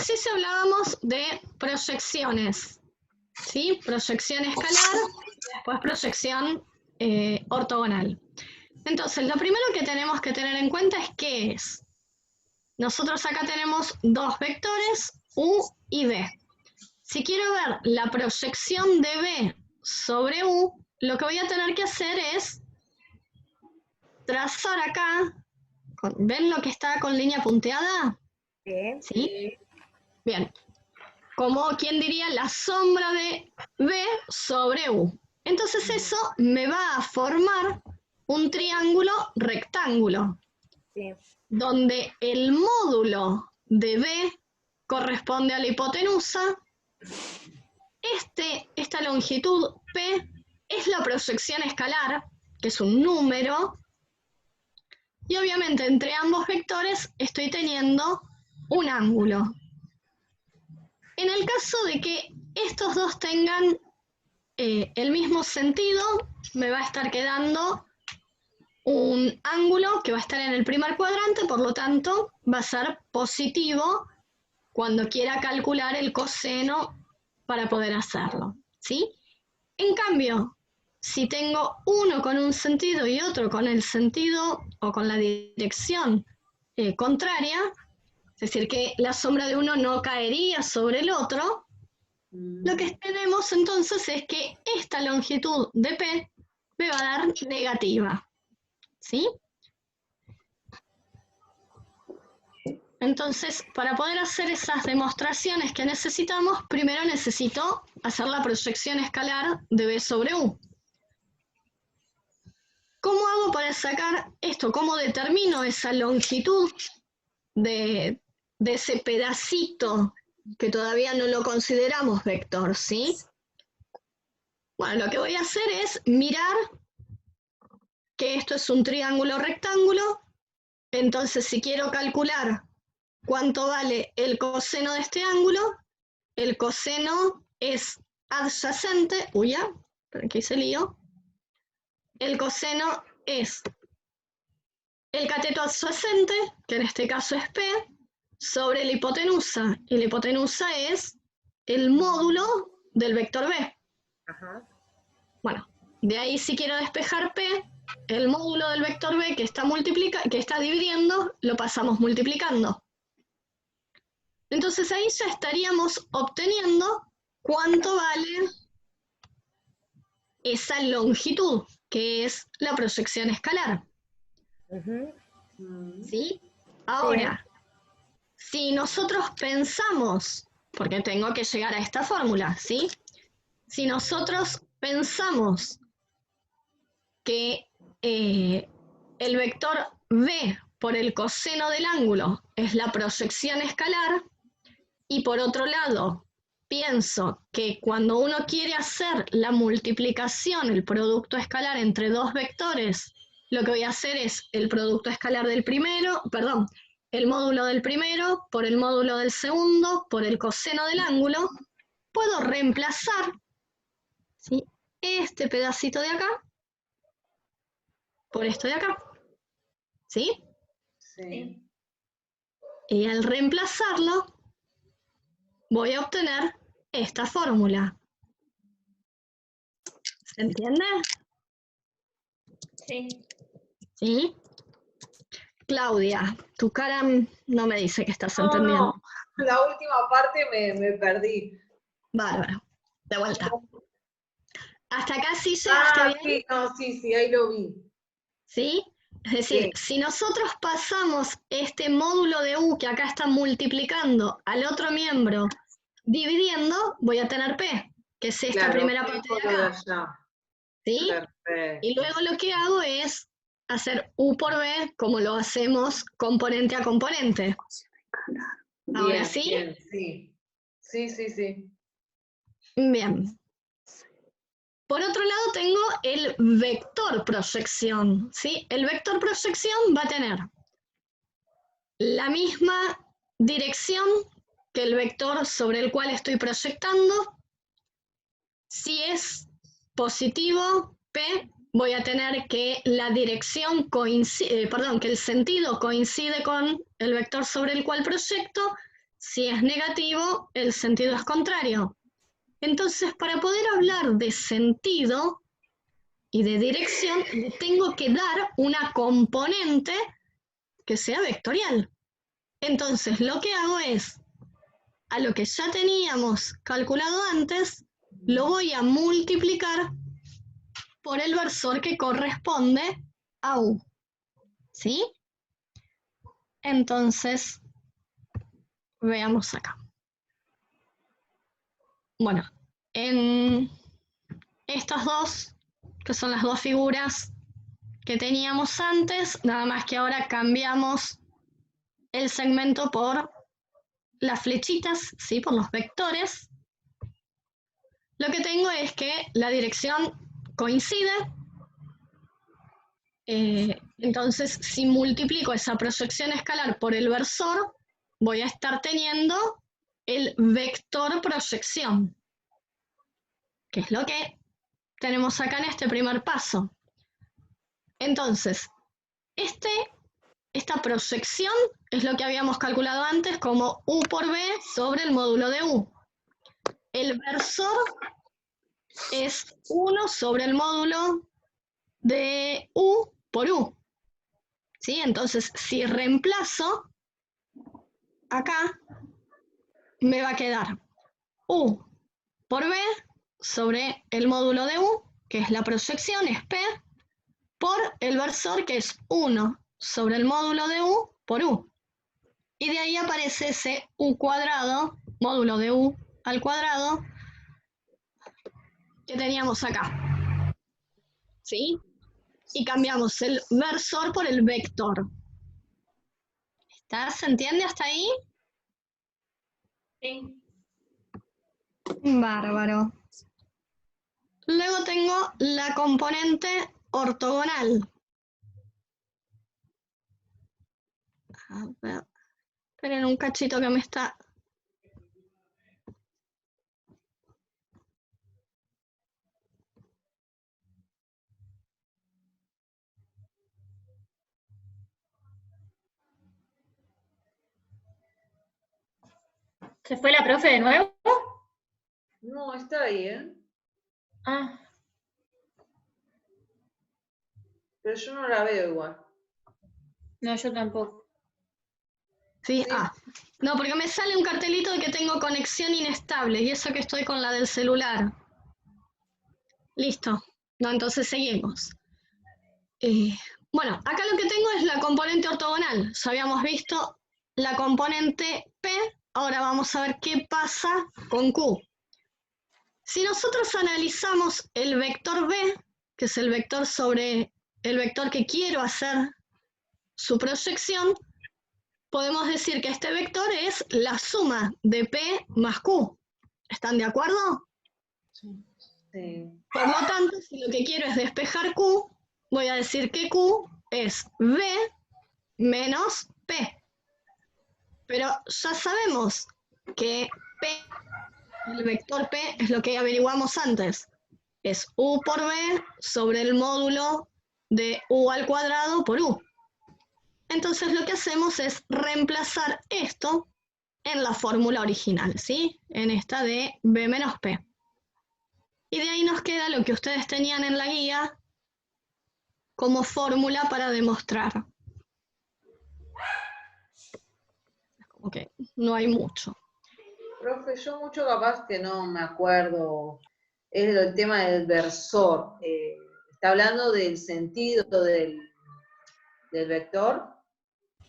ejercicio hablábamos de proyecciones, ¿sí? Proyección escalar, después proyección ortogonal. Entonces, lo primero que tenemos que tener en cuenta es qué es. Nosotros acá tenemos dos vectores, U y V. Si quiero ver la proyección de V sobre U, lo que voy a tener que hacer es trazar acá, ¿ven lo que está con línea punteada? ¿Sí? Bien, como quien diría la sombra de V sobre U. Entonces eso me va a formar un triángulo rectángulo, donde el módulo de V corresponde a la hipotenusa. Esta longitud P es la proyección escalar, que es un número, y obviamente entre ambos vectores estoy teniendo un ángulo. En el caso de que estos dos tengan el mismo sentido, me va a estar quedando un ángulo que va a estar en el primer cuadrante, por lo tanto va a ser positivo cuando quiera calcular el coseno para poder hacerlo, ¿sí? En cambio, si tengo uno con un sentido y otro con el sentido o con la dirección contraria, es decir, que la sombra de uno no caería sobre el otro, lo que tenemos entonces es que esta longitud de P me va a dar negativa, ¿sí? Entonces, para poder hacer esas demostraciones que necesitamos, primero necesito hacer la proyección escalar de V sobre U. ¿Cómo hago para sacar esto? ¿Cómo determino esa longitud de ese pedacito que todavía no lo consideramos vector, ¿sí? Bueno, lo que voy a hacer es mirar que esto es un triángulo rectángulo, entonces si quiero calcular cuánto vale el coseno de este ángulo, el coseno es adyacente, pero aquí se lío, el coseno es el cateto adyacente, que en este caso es P, sobre la hipotenusa, y la hipotenusa es el módulo del vector B. Ajá. Bueno, de ahí si quiero despejar P, el módulo del vector B que está dividiendo, lo pasamos multiplicando. Entonces ahí ya estaríamos obteniendo cuánto vale esa longitud, que es la proyección escalar. ¿Sí? Ahora, si nosotros pensamos, porque tengo que llegar a esta fórmula, ¿sí? Si nosotros pensamos que el vector V por el coseno del ángulo es la proyección escalar, y por otro lado, pienso que cuando uno quiere hacer la multiplicación, el producto escalar entre dos vectores, lo que voy a hacer es el producto escalar del primero, perdón, el módulo del primero por el módulo del segundo por el coseno del ángulo, puedo reemplazar, ¿sí?, este pedacito de acá por esto de acá, ¿sí? Sí. Y al reemplazarlo, voy a obtener esta fórmula. ¿Se entiende? Sí. ¿Sí? Claudia, tu cara no me dice que estás entendiendo. No, la última parte me perdí. Bárbaro. De vuelta. ¿Hasta acá sí llegaste bien? Sí, no, sí, ahí lo vi. ¿Sí? Es decir, si nosotros pasamos este módulo de U que acá está multiplicando al otro miembro dividiendo, voy a tener P, que es esta primera parte de acá. ¿Sí? Perfecto. Y luego lo que hago es hacer U por B como lo hacemos componente a componente. ¿Ahora Bien, sí? bien, sí. Sí. Bien. Por otro lado tengo el vector proyección, ¿sí? El vector proyección va a tener la misma dirección que el vector sobre el cual estoy proyectando. Si es positivo, P, voy a tener que la dirección coincide, que el sentido coincide con el vector sobre el cual proyecto. Si es negativo, el sentido es contrario. Entonces, para poder hablar de sentido y de dirección, le tengo que dar una componente que sea vectorial. Entonces, lo que hago es, a lo que ya teníamos calculado antes, lo voy a multiplicar por el versor que corresponde a U. ¿Sí? Entonces, veamos acá. Bueno, en estas dos, que son las dos figuras que teníamos antes, nada más que ahora cambiamos el segmento por las flechitas, ¿sí? Por los vectores. Lo que tengo es que la dirección coincide. Entonces, si multiplico esa proyección escalar por el versor, voy a estar teniendo el vector proyección, que es lo que tenemos acá en este primer paso. Entonces, esta proyección es lo que habíamos calculado antes como U por B sobre el módulo de U. El versor es 1 sobre el módulo de U por U. ¿Sí? Entonces, si reemplazo acá, me va a quedar U por B sobre el módulo de U, que es la proyección, es P, por el versor, que es 1 sobre el módulo de U por U. Y de ahí aparece ese U cuadrado, módulo de U al cuadrado, que teníamos acá. ¿Sí? Y cambiamos el versor por el vector. ¿Se entiende hasta ahí? Sí. Bárbaro. Luego tengo la componente ortogonal. A ver, esperen un cachito que me está... ¿Se fue la profe de nuevo? No, está ahí, ¿eh? Ah, Pero yo no la veo igual. no, yo tampoco. Sí, Sí. no, porque me sale un cartelito de que tengo conexión inestable y eso que estoy con la del celular. Listo. No, entonces seguimos. Bueno, acá lo que tengo es la componente ortogonal. Ya habíamos visto la componente P, ahora vamos a ver qué pasa con Q. Si nosotros analizamos el vector B, que es el vector sobre el vector que quiero hacer su proyección, podemos decir que este vector es la suma de P más Q. ¿Están de acuerdo? Sí. Por lo tanto, si lo que quiero es despejar Q, voy a decir que Q es B menos P. Pero ya sabemos que P, el vector P, es lo que averiguamos antes. Es U por B sobre el módulo de U al cuadrado por U. Entonces lo que hacemos es reemplazar esto en la fórmula original, ¿sí? En esta de B menos P. Y de ahí nos queda lo que ustedes tenían en la guía como fórmula para demostrar. Como que no hay mucho. Profe, yo mucho capaz que no me acuerdo. Es el tema del versor. Está hablando del sentido del vector.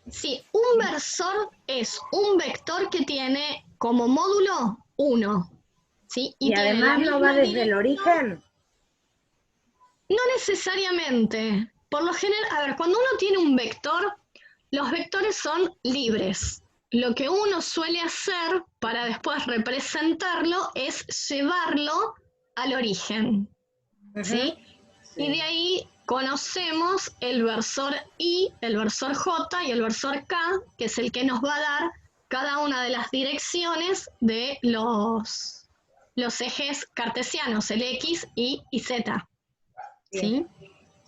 Sí, un versor es un vector que tiene como módulo 1. ¿Sí? Y tiene además la no misma va desde el dirección. origen. No necesariamente. Por lo general, a ver, cuando uno tiene un vector, los vectores son libres. Lo que uno suele hacer para después representarlo es llevarlo al origen. ¿Sí? Y de ahí conocemos el versor I, el versor J y el versor K, que es el que nos va a dar cada una de las direcciones de los ejes cartesianos, el X, Y y Z. ¿Sí?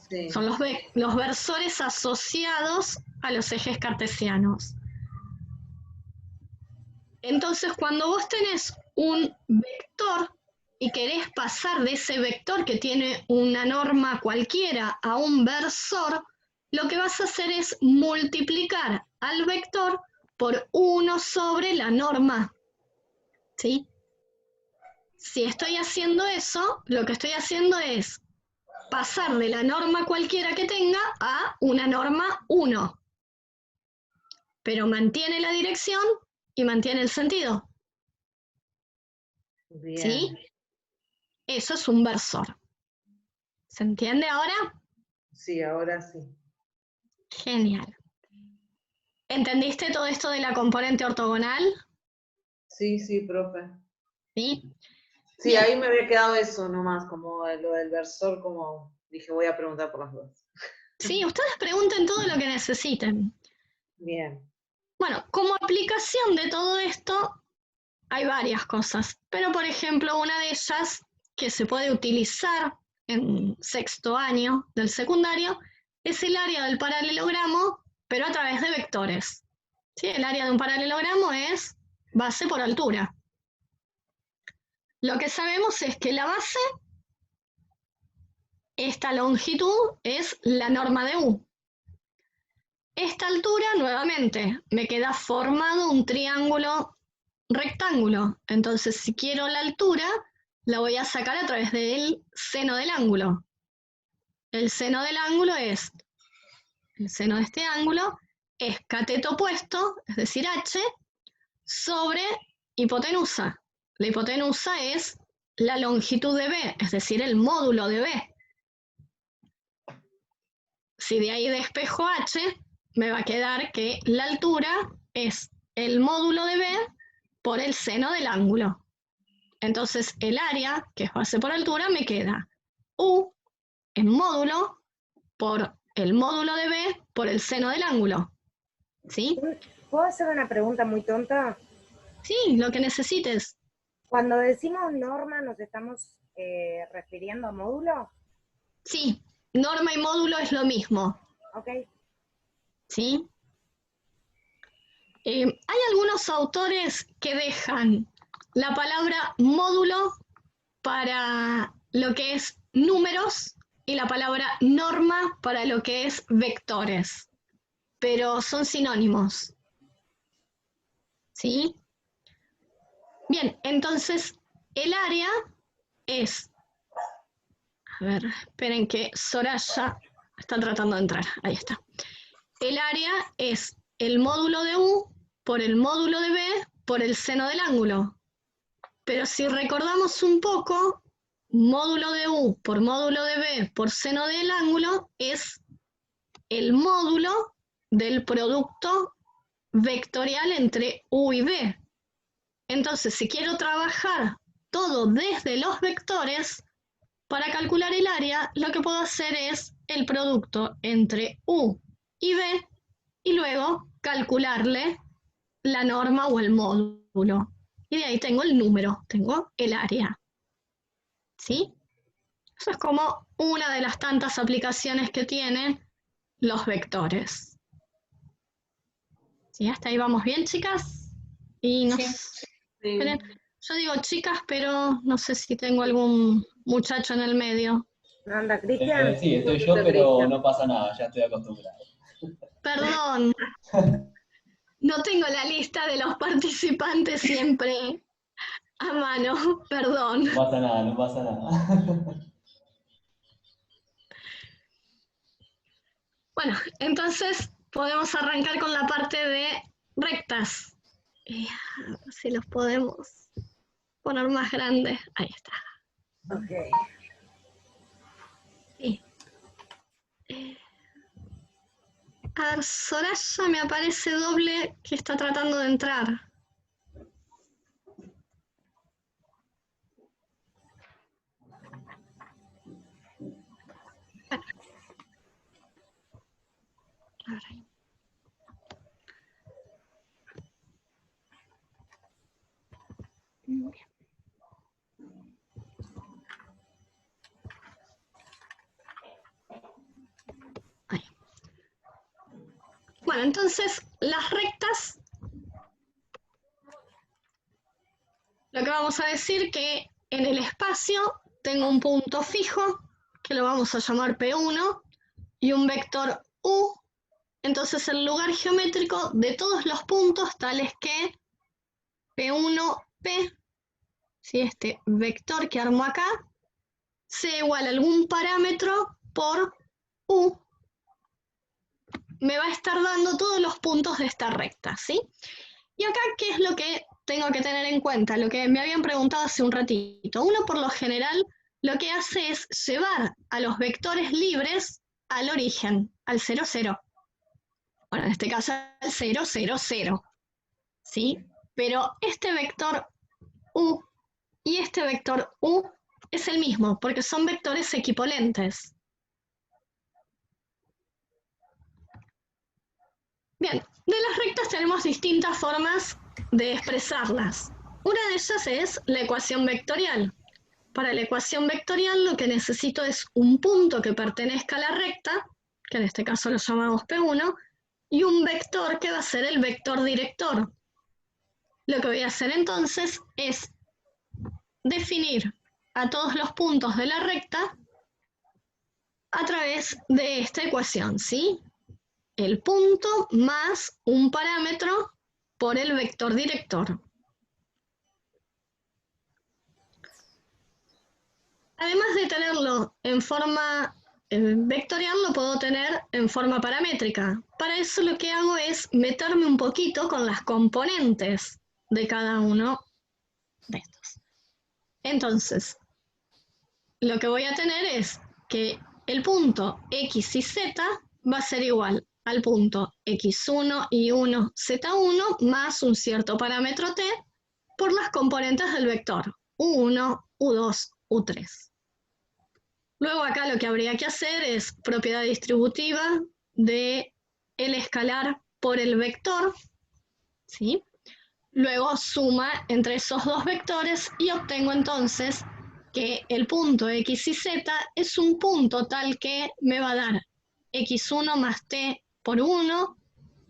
Sí. Son los versores asociados a los ejes cartesianos. Entonces, cuando vos tenés un vector y querés pasar de ese vector que tiene una norma cualquiera a un versor, lo que vas a hacer es multiplicar al vector por 1 sobre la norma. ¿Sí? Si estoy haciendo eso, lo que estoy haciendo es pasar de la norma cualquiera que tenga a una norma 1. Pero mantiene la dirección y mantiene el sentido. Bien. ¿Sí? Eso es un versor. ¿Se entiende ahora? Sí, ahora sí. Genial. ¿Entendiste todo esto de la componente ortogonal? Sí, sí, profe. ¿Sí? Sí, Bien. ahí me había quedado eso nomás, como lo del versor, como dije, voy a preguntar por las dos. Sí, ustedes pregunten todo lo que necesiten. Bien. Bueno, como aplicación de todo esto hay varias cosas, pero por ejemplo una de ellas que se puede utilizar en sexto año del secundario es el área del paralelogramo, pero a través de vectores. ¿Sí? El área de un paralelogramo es base por altura. Lo que sabemos es que la base, esta longitud, es la norma de U. Esta altura, nuevamente, me queda formado un triángulo rectángulo. Entonces, si quiero la altura, la voy a sacar a través del seno del ángulo. El seno del ángulo es, el seno de este ángulo es cateto opuesto, es decir, h, sobre hipotenusa. La hipotenusa es la longitud de b, es decir, el módulo de b. Si de ahí despejo h, me va a quedar que la altura es el módulo de b por el seno del ángulo. Entonces el área, que es base por altura, me queda U en módulo por el módulo de B por el seno del ángulo. ¿Sí? ¿Puedo hacer una pregunta muy tonta? Sí, lo que necesites. Cuando decimos norma, ¿nos estamos refiriendo a módulo? Sí, norma y módulo es lo mismo. Ok. ¿Sí? Hay algunos autores que dejan la palabra módulo para lo que es números y la palabra norma para lo que es vectores, pero son sinónimos. ¿Sí? Bien, entonces el área es, a ver, esperen que Soraya está tratando de entrar, ahí está. El área es el módulo de U por el módulo de B por el seno del ángulo. Pero si recordamos un poco, módulo de U por módulo de B por seno del ángulo es el módulo del producto vectorial entre U y B. Entonces, si quiero trabajar todo desde los vectores, para calcular el área, lo que puedo hacer es el producto entre U y B y luego calcularle la norma o el módulo. Y de ahí tengo el número, tengo el área. ¿Sí? Eso es como una de las tantas aplicaciones que tienen los vectores. ¿Sí? ¿Hasta ahí vamos bien, chicas? Y no Sí. sé, esperen, yo digo chicas, pero no sé si tengo algún muchacho en el medio. ¿No anda Cristian? Sí, estoy yo, pero no pasa nada, ya estoy acostumbrado. Perdón, no tengo la lista de los participantes siempre a mano, perdón. No pasa nada, no pasa nada. Bueno, entonces podemos arrancar con la parte de rectas. A ver si los podemos poner más grandes. Ahí está. Ok. Sí. A ver, Soraya me aparece doble que está tratando de entrar. Bueno. A ver ahí. Bien. Ahí. Bueno, entonces las rectas lo que vamos a decir que en el espacio tengo un punto fijo, que lo vamos a llamar P1, y un vector U. Entonces el lugar geométrico de todos los puntos tales que P1P, ¿sí? Este vector que armo acá, sea igual a algún parámetro por U, me va a estar dando todos los puntos de esta recta, ¿sí? Y acá, ¿qué es lo que tengo que tener en cuenta? Lo que me habían preguntado hace un ratito. Uno, por lo general, lo que hace es llevar a los vectores libres al origen, al 0, 0. Bueno, en este caso, al 0, 0, 0. ¿Sí? Pero este vector U y este vector U es el mismo, porque son vectores equipolentes. Bien, de las rectas tenemos distintas formas de expresarlas. Una de ellas es la ecuación vectorial. Para la ecuación vectorial lo que necesito es un punto que pertenezca a la recta, que en este caso lo llamamos P1, y un vector que va a ser el vector director. Lo que voy a hacer entonces es definir a todos los puntos de la recta a través de esta ecuación, ¿sí? El punto más un parámetro por el vector director. Además de tenerlo en forma vectorial, lo puedo tener en forma paramétrica. Para eso lo que hago es meterme un poquito con las componentes de cada uno de estos. Entonces, lo que voy a tener es que el punto X y Z va a ser igual al punto x1, y1, z1 más un cierto parámetro t por las componentes del vector u1, u2, u3. Luego acá lo que habría que hacer es propiedad distributiva de el escalar por el vector, ¿sí? Luego suma entre esos dos vectores y obtengo entonces que el punto x y z es un punto tal que me va a dar x1 más t por 1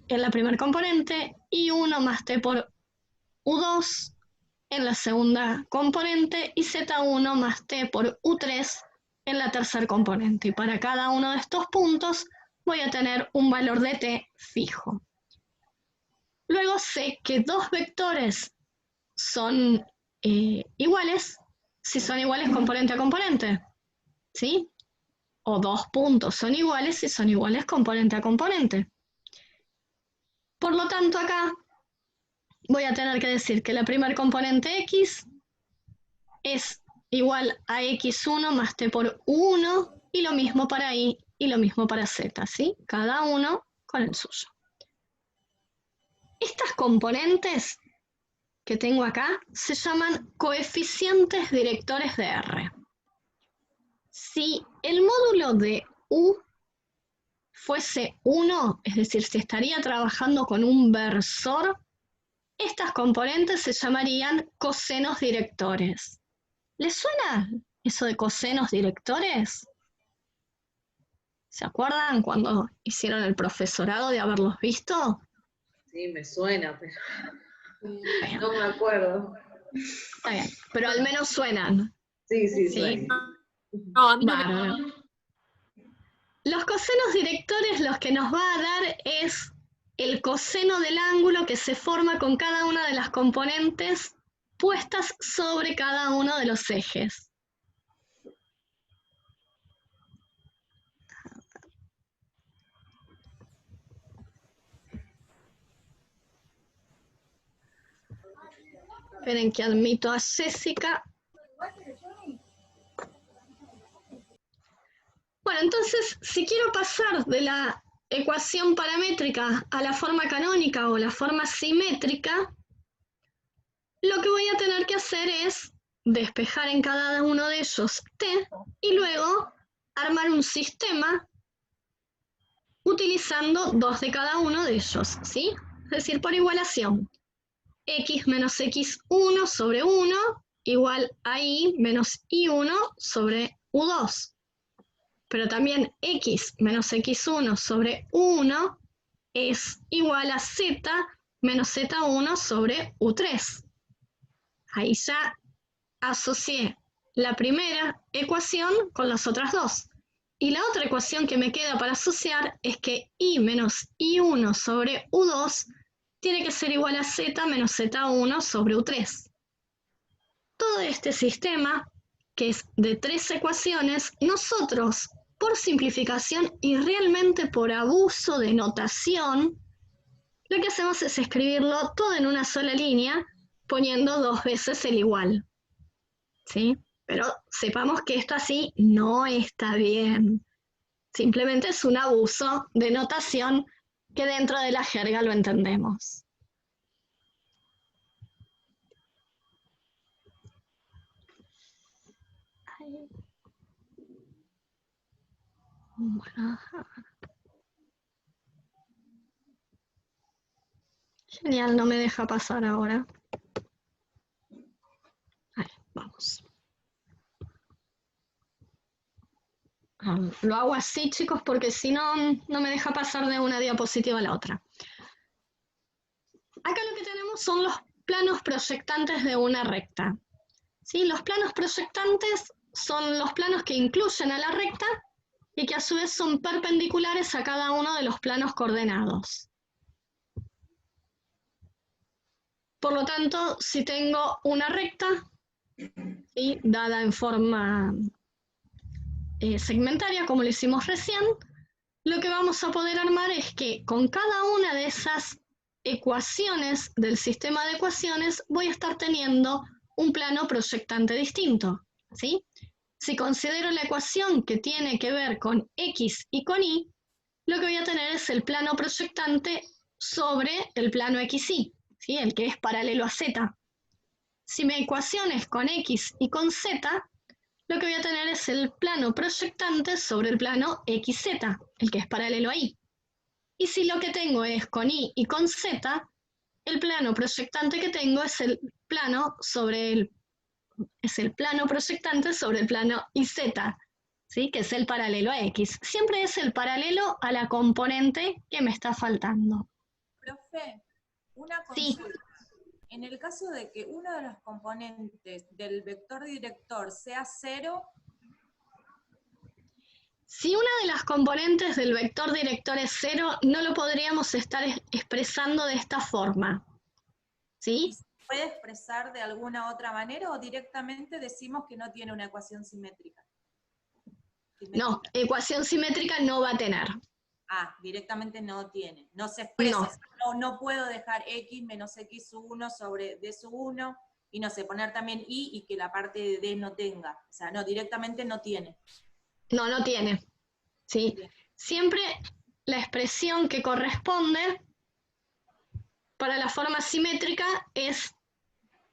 en la primera componente y 1 más t por u2 en la segunda componente y z1 más t por u3 en la tercera componente. Y para cada uno de estos puntos voy a tener un valor de t fijo. Luego sé que dos vectores son iguales si son iguales componente a componente, ¿sí? O dos puntos son iguales si son iguales componente a componente. Por lo tanto, acá voy a tener que decir que la primera componente x es igual a x1 más t por 1, y lo mismo para y y lo mismo para z, ¿sí? Cada uno con el suyo. Estas componentes que tengo acá se llaman coeficientes directores de R. Si el módulo de U fuese 1, es decir, si estaría trabajando con un versor, estas componentes se llamarían cosenos directores. ¿Les suena eso de cosenos directores? ¿Se acuerdan cuando hicieron el profesorado de haberlos visto? Sí, me suena, pero no me acuerdo. Está bien, pero al menos suenan. Sí, sí, Sí. suena. No, a mí no me... Bárbaro. Los cosenos directores los que nos va a dar es el coseno del ángulo que se forma con cada una de las componentes puestas sobre cada uno de los ejes. Esperen que admito a Jessica. Bueno, entonces, si quiero pasar de la ecuación paramétrica a la forma canónica o la forma simétrica, lo que voy a tener que hacer es despejar en cada uno de ellos t y luego armar un sistema utilizando dos de cada uno de ellos, ¿sí? Es decir, por igualación. X menos x1 sobre 1 igual a y menos y1 sobre u2. Pero también x menos x1 sobre 1 es igual a z menos z1 sobre u3. Ahí ya asocié la primera ecuación con las otras dos. Y la otra ecuación que me queda para asociar es que I menos I1 sobre U2 tiene que ser igual a Z menos Z1 sobre U3. Todo este sistema, que es de 3 ecuaciones, nosotros, por simplificación y realmente por abuso de notación, lo que hacemos es escribirlo todo en una sola línea, poniendo 2 veces el igual. ¿Sí? Pero sepamos que esto así no está bien. Simplemente es un abuso de notación que dentro de la jerga lo entendemos. Bueno, genial, no me deja pasar ahora. Ahí, vamos. Lo hago así, chicos, porque si no, no me deja pasar de una diapositiva a la otra. Acá lo que tenemos son los planos proyectantes de una recta. ¿Sí? Los planos proyectantes son los planos que incluyen a la recta y que a su vez son perpendiculares a cada uno de los planos coordenados. Por lo tanto, si tengo una recta, ¿sí?, dada en forma segmentaria, como lo hicimos recién, lo que vamos a poder armar es que con cada una de esas ecuaciones del sistema de ecuaciones voy a estar teniendo un plano proyectante distinto, ¿sí? Si considero la ecuación que tiene que ver con X y con Y, lo que voy a tener es el plano proyectante sobre el plano XY, ¿sí?, el que es paralelo a Z. Si mi ecuación es con X y con Z, lo que voy a tener es el plano proyectante sobre el plano XZ, el que es paralelo a Y. Y si lo que tengo es con Y y con Z, el plano proyectante que tengo es el plano proyectante sobre el plano YZ, ¿sí?, que es el paralelo a X. Siempre es el paralelo a la componente que me está faltando. Profe, una Sí. consulta. En el caso de que uno de los componentes del vector director sea 0, Si una de las componentes del vector director es 0, no lo podríamos estar expresando de esta forma, ¿sí? ¿se puede expresar de alguna otra manera o directamente decimos que no tiene una ecuación simétrica? No, ecuación simétrica no va a tener. Ah, directamente no tiene. No se expresa. No. No puedo dejar x menos x1 sobre d sub 1 y no sé, poner también y que la parte de d no tenga. O sea, no, directamente no tiene. No, no tiene. ¿Sí? Bien. Siempre la expresión que corresponde para la forma simétrica es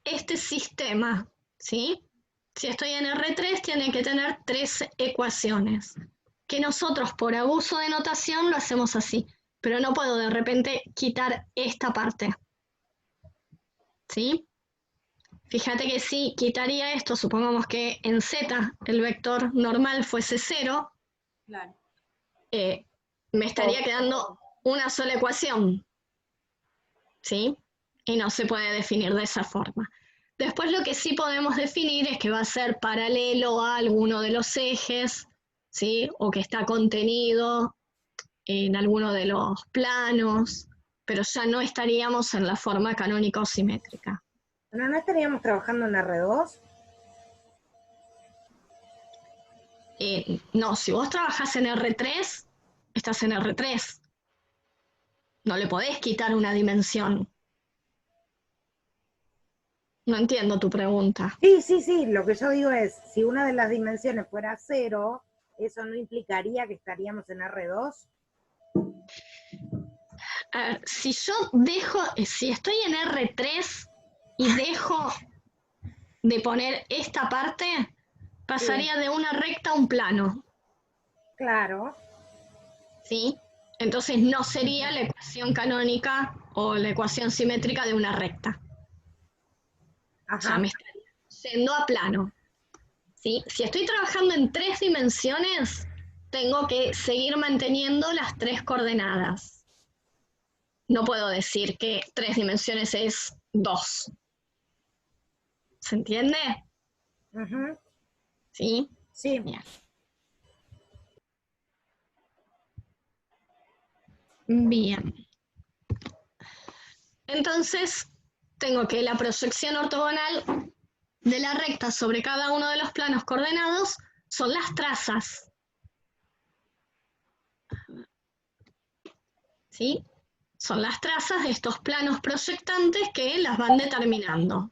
este sistema, ¿sí? Si estoy en R3, tiene que tener 3 ecuaciones, que nosotros por abuso de notación lo hacemos así, pero no puedo de repente quitar esta parte, ¿sí? Fíjate que si quitaría esto, supongamos que en Z el vector normal fuese 0, Claro. me estaría quedando una sola ecuación, ¿sí? Y no se puede definir de esa forma. Después lo que sí podemos definir es que va a ser paralelo a alguno de los ejes, ¿sí?, o que está contenido en alguno de los planos, pero ya no estaríamos en la forma canónica o simétrica. Bueno, ¿no estaríamos trabajando en R2? No, si vos trabajás en R3, estás en R3. No le podés quitar una dimensión. No entiendo tu pregunta. Sí, lo que yo digo es, si una de las dimensiones fuera 0, ¿eso no implicaría que estaríamos en R2? A ver, si estoy en R3 y dejo de poner esta parte, pasaría de una recta a un plano, Claro. ¿sí? Entonces no sería la ecuación canónica o la ecuación simétrica de una recta. Ajá. O sea, me estaría yendo a plano, ¿sí? Si estoy trabajando en 3 dimensiones, tengo que seguir manteniendo las 3 coordenadas. No puedo decir que 3 dimensiones es 2. ¿Se entiende? Ujú. ¿Sí? Sí. Bien. Bien. Entonces, tengo que la proyección ortogonal de la recta sobre cada uno de los planos coordenados son las trazas. ¿Sí? Son las trazas de estos planos proyectantes que las van determinando.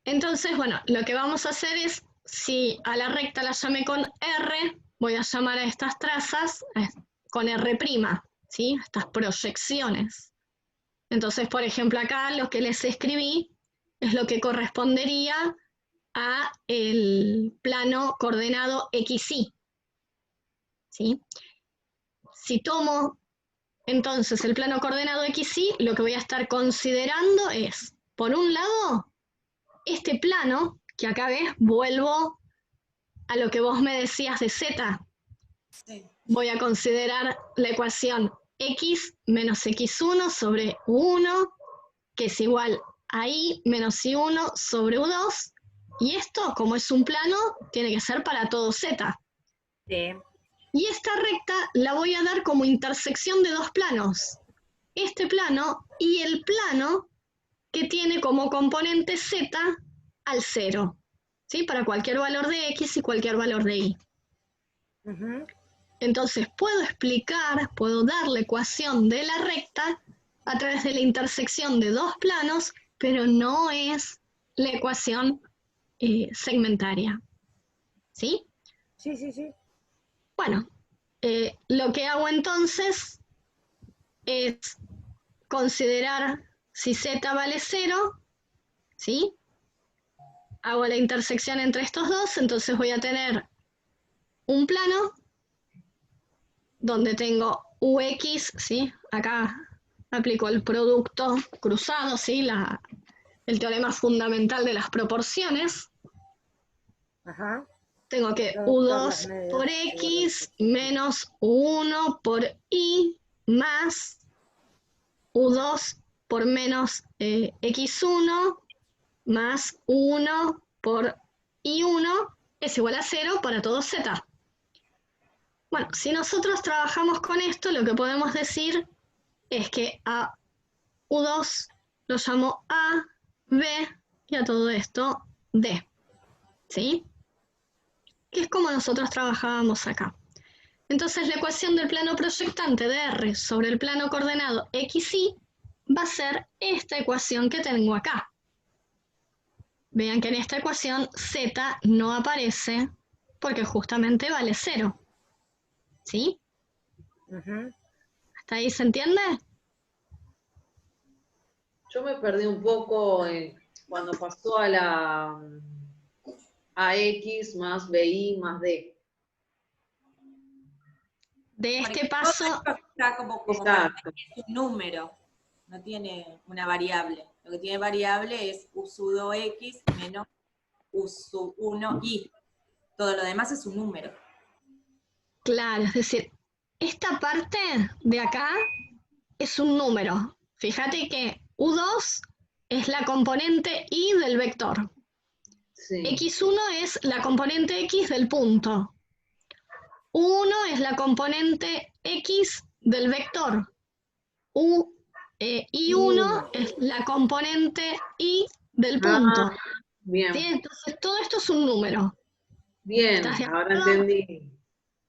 Entonces, bueno, lo que vamos a hacer es, si a la recta la llamé con R, voy a llamar a estas trazas con R', ¿sí? Estas proyecciones. Entonces, por ejemplo, acá lo que les escribí es lo que correspondería a el plano coordenado XY. ¿Sí? Si tomo entonces el plano coordenado XY, lo que voy a estar considerando es, por un lado, este plano, que acá ves, vuelvo a lo que vos me decías de Z. Sí. Voy a considerar la ecuación X menos X1 sobre U1, que es igual a Y menos Y1 sobre U2, y esto, como es un plano, tiene que ser para todo Z. Sí. Y esta recta la voy a dar como intersección de dos planos. Este plano y el plano que tiene como componente Z al 0, ¿sí? Para cualquier valor de X y cualquier valor de Y. Ujú. Entonces puedo dar la ecuación de la recta a través de la intersección de dos planos, pero no es la ecuación segmentaria. ¿Sí? Sí, sí, sí. Bueno, lo que hago entonces es considerar si Z vale 0, ¿sí? Hago la intersección entre estos dos, entonces voy a tener un plano donde tengo UX, ¿sí? Acá aplico el producto cruzado, ¿sí? El teorema fundamental de las proporciones. Ajá. Tengo que Todas las U2 medidas por X menos U1 por Y más U2 por menos X1 más U1 por Y1 es igual a 0 para todo Z. Bueno, si nosotros trabajamos con esto, lo que podemos decir es que a U2 lo llamo A, B y a todo esto D. ¿Sí? Que es como nosotros trabajábamos acá. Entonces la ecuación del plano proyectante de R sobre el plano coordenado XY va a ser esta ecuación que tengo acá. Vean que en esta ecuación Z no aparece porque justamente vale 0. ¿Sí? Ujú. ¿Hasta ahí se entiende? Yo me perdí un poco cuando pasó a la AX más BI más D. De Porque este todo paso, esto está como Exacto. es un número, no tiene una variable. Lo que tiene variable es U sudo X menos U sub 1 Y. Todo lo demás es un número. claro, es decir, esta parte de acá es un número. Fíjate que U2 es la componente Y del vector. Sí. X1 es la componente X del punto. U1 es la componente X del vector. Y1 es la componente Y del punto. Ah, bien, ¿Sí? Entonces todo esto es un número. ¿Estás bien, de ahora acuerdo? entendí.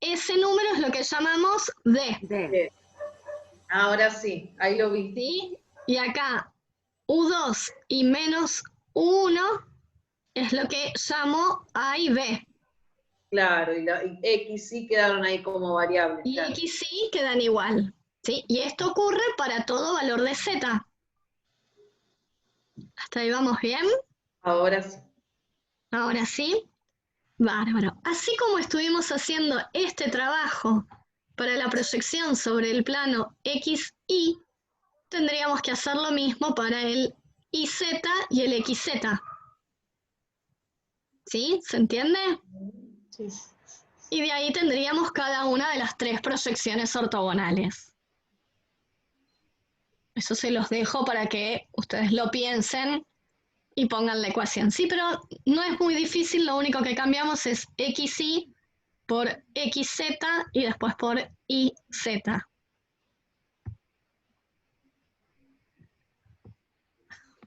Ese número es lo que llamamos D. D. Bien. Ahora sí, ahí lo vi. ¿Sí? Y acá U2 y menos U1 es lo que llamo A y B. Claro, y X sí quedaron ahí como variables. Y Claro. X y quedan igual. ¿Sí? Y esto ocurre para todo valor de Z. ¿Hasta ahí vamos bien? Ahora sí. Ahora sí. Bárbaro. Así como estuvimos haciendo este trabajo para la proyección sobre el plano XY, tendríamos que hacer lo mismo para el IZ y el XZ. ¿Sí? ¿Se entiende? Sí. Y de ahí tendríamos cada una de las tres proyecciones ortogonales. Eso se los dejo para que ustedes lo piensen y pongan la ecuación. Sí, pero no es muy difícil, lo único que cambiamos es XY por XZ y después por YZ.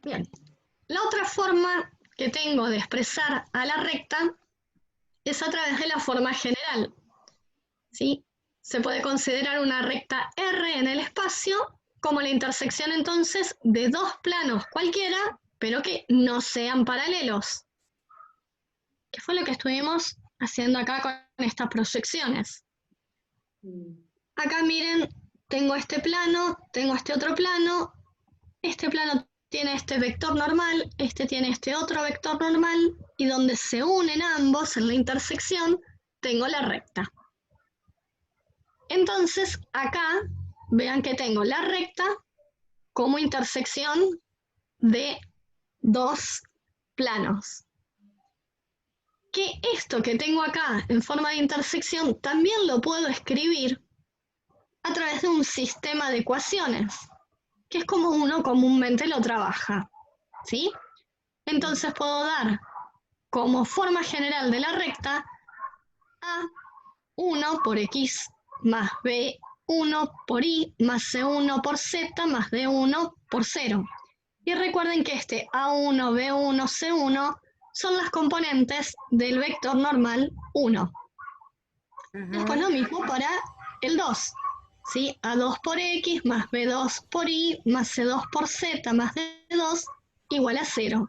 Bien, la otra forma que tengo de expresar a la recta es a través de la forma general. ¿Sí? Se puede considerar una recta R en el espacio como la intersección entonces de dos planos cualquiera, pero que no sean paralelos. ¿Qué fue lo que estuvimos haciendo acá con estas proyecciones? Acá miren, tengo este plano, tengo este otro plano, este plano tiene este vector normal, este tiene este otro vector normal, y donde se unen ambos en la intersección, tengo la recta. Entonces, acá, vean que tengo la recta como intersección de dos planos. Que esto que tengo acá en forma de intersección también lo puedo escribir a través de un sistema de ecuaciones, que es como uno comúnmente lo trabaja, ¿sí? Entonces puedo dar como forma general de la recta A1 por X más B1 por Y más C1 por Z más D1 por 0. Y recuerden que este A1, B1, C1 son las componentes del vector normal 1. Después lo mismo para el 2. ¿Sí? A2 por X más B2 por Y más C2 por Z más D2 igual a 0,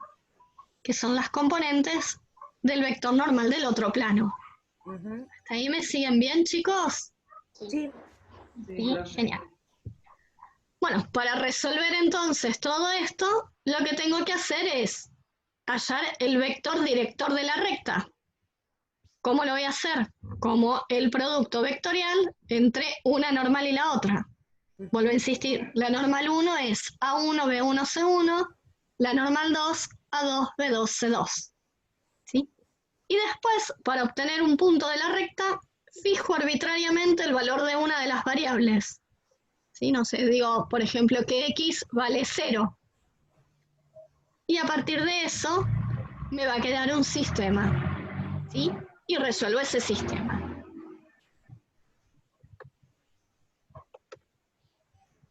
que son las componentes del vector normal del otro plano. ¿Hasta ahí me siguen bien, chicos? Sí. Sí, genial. Bueno, para resolver entonces todo esto, lo que tengo que hacer es hallar el vector director de la recta. ¿Cómo lo voy a hacer? Como el producto vectorial entre una normal y la otra. Vuelvo a insistir, la normal 1 es A1, B1, C1, la normal 2, A2, B2, C2. ¿Sí? Y después, para obtener un punto de la recta, fijo arbitrariamente el valor de una de las variables. ¿Sí? No sé, digo, por ejemplo, que X vale 0. Y a partir de eso, me va a quedar un sistema. ¿Sí? Y resuelvo ese sistema.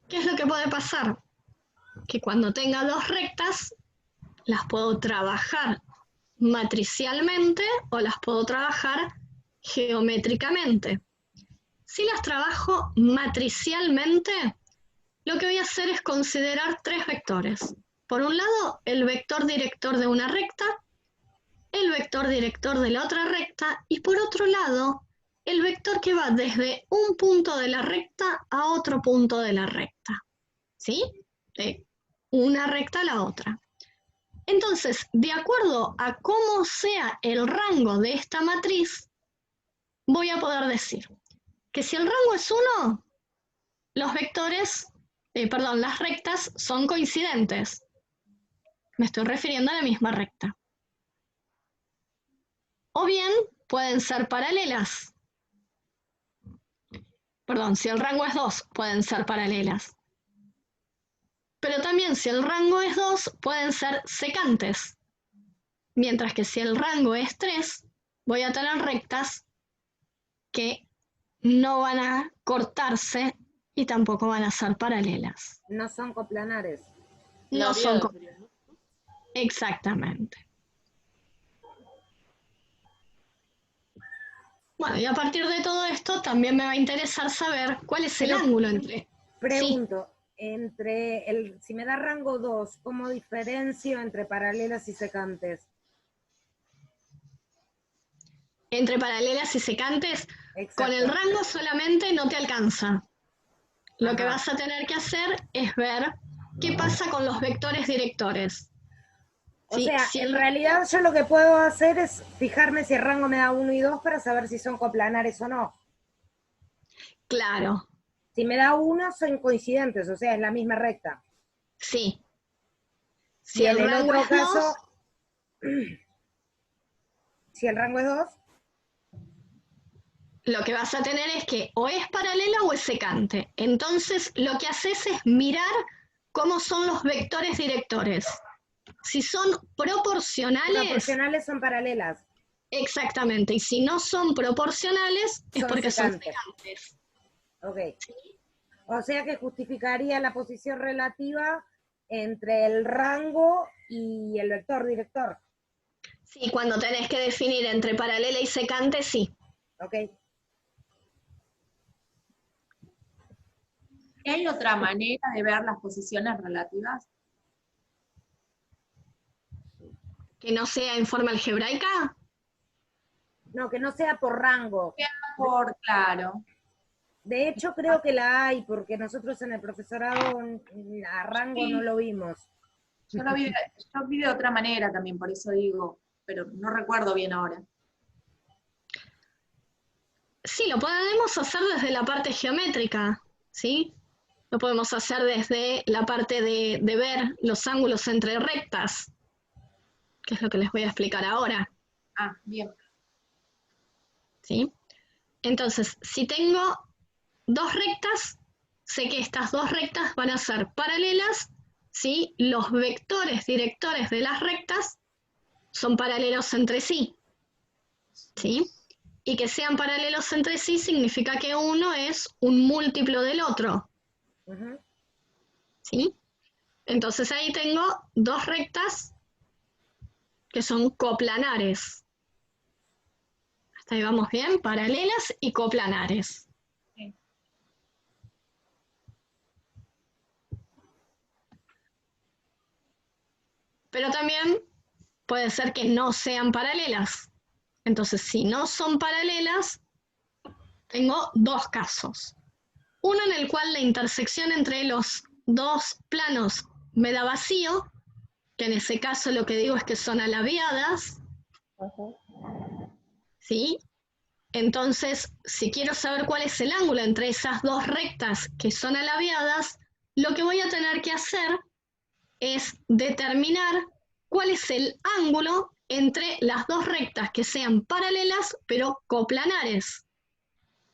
¿Qué es lo que puede pasar? Que cuando tenga dos rectas, las puedo trabajar matricialmente o las puedo trabajar geométricamente. Si las trabajo matricialmente, lo que voy a hacer es considerar tres vectores. Por un lado, el vector director de una recta, el vector director de la otra recta, y por otro lado, el vector que va desde un punto de la recta a otro punto de la recta. ¿Sí? De una recta a la otra. Entonces, de acuerdo a cómo sea el rango de esta matriz, voy a poder decir que si el rango es 1, los vectores, las rectas son coincidentes. Me estoy refiriendo a la misma recta. O bien pueden ser paralelas. Perdón, si el rango es 2, pueden ser paralelas. Pero también si el rango es 2, pueden ser secantes. Mientras que si el rango es 3, voy a tener rectas que no van a cortarse y tampoco van a ser paralelas. No son coplanares. No son coplanares. Exactamente. Bueno, y a partir de todo esto también me va a interesar saber cuál es el ángulo entre... Pregunto, si me da rango 2, ¿cómo diferencio entre paralelas y secantes? Entre paralelas y secantes, Exacto. con el rango solamente no te alcanza. Lo que vas a tener que hacer es ver qué pasa con los vectores directores. O sea, en realidad yo lo que puedo hacer es fijarme si el rango me da 1 y 2 para saber si son coplanares o no. Claro. Si me da 1, son coincidentes, o sea, es la misma recta. Sí. Si en el otro caso, si el rango es 2, lo que vas a tener es que o es paralela o es secante. Entonces, lo que haces es mirar cómo son los vectores directores. Si son proporcionales, Proporcionales son paralelas. exactamente, y si no son proporcionales, es Son porque son secantes. secantes. Ok. O sea que justificaría la posición relativa entre el rango y el vector director. Sí, cuando tenés que definir entre paralela y secante, sí. Ok. ¿Hay otra manera de ver las posiciones relativas? Que no sea en forma algebraica. No, que no sea por rango. Por, claro. De hecho, creo que la hay, porque nosotros en el profesorado a rango no lo vimos. Yo vi de otra manera también, por eso digo, pero no recuerdo bien ahora. Sí, lo podemos hacer desde la parte geométrica, ¿sí? Lo podemos hacer desde la parte de ver los ángulos entre rectas, que es lo que les voy a explicar ahora, Ah, bien. ¿sí? Entonces, si tengo dos rectas, sé que estas dos rectas van a ser paralelas, ¿sí? Los vectores directores de las rectas son paralelos entre sí, ¿sí? Y que sean paralelos entre sí significa que uno es un múltiplo del otro, Ujú. ¿sí? Entonces ahí tengo dos rectas que son coplanares. Hasta ahí vamos bien, paralelas y coplanares. Sí. Pero también puede ser que no sean paralelas. Entonces, si no son paralelas, tengo dos casos. Uno en el cual la intersección entre los dos planos me da vacío, que en ese caso lo que digo es que son alabiadas, ¿sí? Entonces, si quiero saber cuál es el ángulo entre esas dos rectas que son alabiadas, lo que voy a tener que hacer es determinar cuál es el ángulo entre las dos rectas que sean paralelas pero coplanares,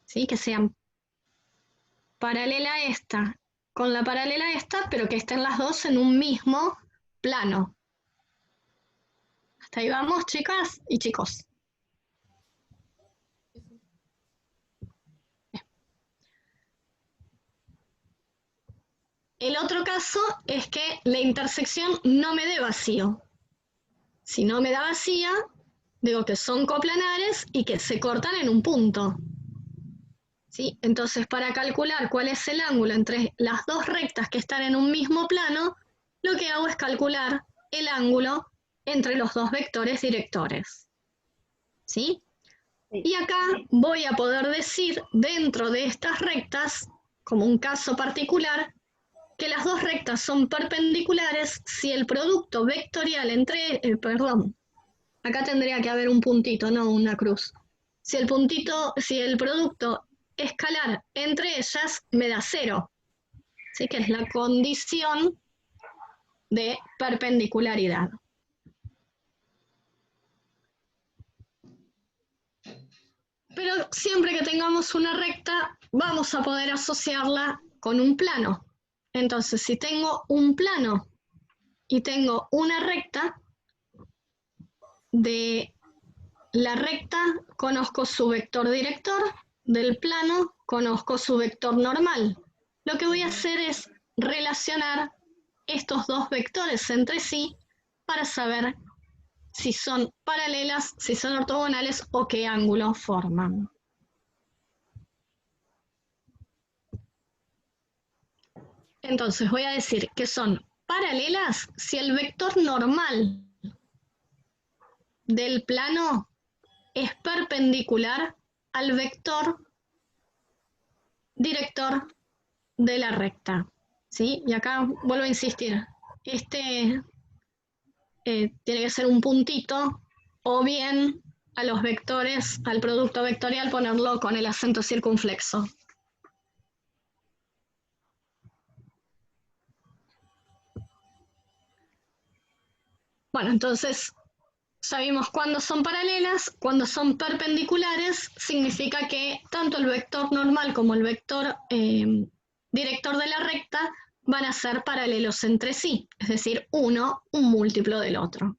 ¿sí? Que sean paralela a esta con la paralela a esta, pero que estén las dos en un mismo plano. Hasta ahí vamos, chicas y chicos. El otro caso es que la intersección no me dé vacío. Si no me da vacía, digo que son coplanares y que se cortan en un punto. ¿Sí? Entonces, para calcular cuál es el ángulo entre las dos rectas que están en un mismo plano, lo que hago es calcular el ángulo entre los dos vectores directores. ¿Sí? Y acá voy a poder decir, dentro de estas rectas, como un caso particular, que las dos rectas son perpendiculares si el producto vectorial entre, acá tendría que haber un puntito, no una cruz. Si el producto escalar entre ellas me da 0, ¿sí? Que es la condición de perpendicularidad. Pero siempre que tengamos una recta, vamos a poder asociarla con un plano. Entonces, si tengo un plano y tengo una recta, de la recta conozco su vector director, del plano conozco su vector normal. Lo que voy a hacer es relacionar estos dos vectores entre sí para saber si son paralelas, si son ortogonales o qué ángulo forman. Entonces voy a decir que son paralelas si el vector normal del plano es perpendicular al vector director de la recta, ¿sí? Y acá vuelvo a insistir, tiene que ser un puntito, o bien a los vectores, al producto vectorial, ponerlo con el acento circunflexo. Bueno, entonces sabemos cuándo son paralelas, cuando son perpendiculares, significa que tanto el vector normal como el vector director de la recta van a ser paralelos entre sí, es decir, uno un múltiplo del otro.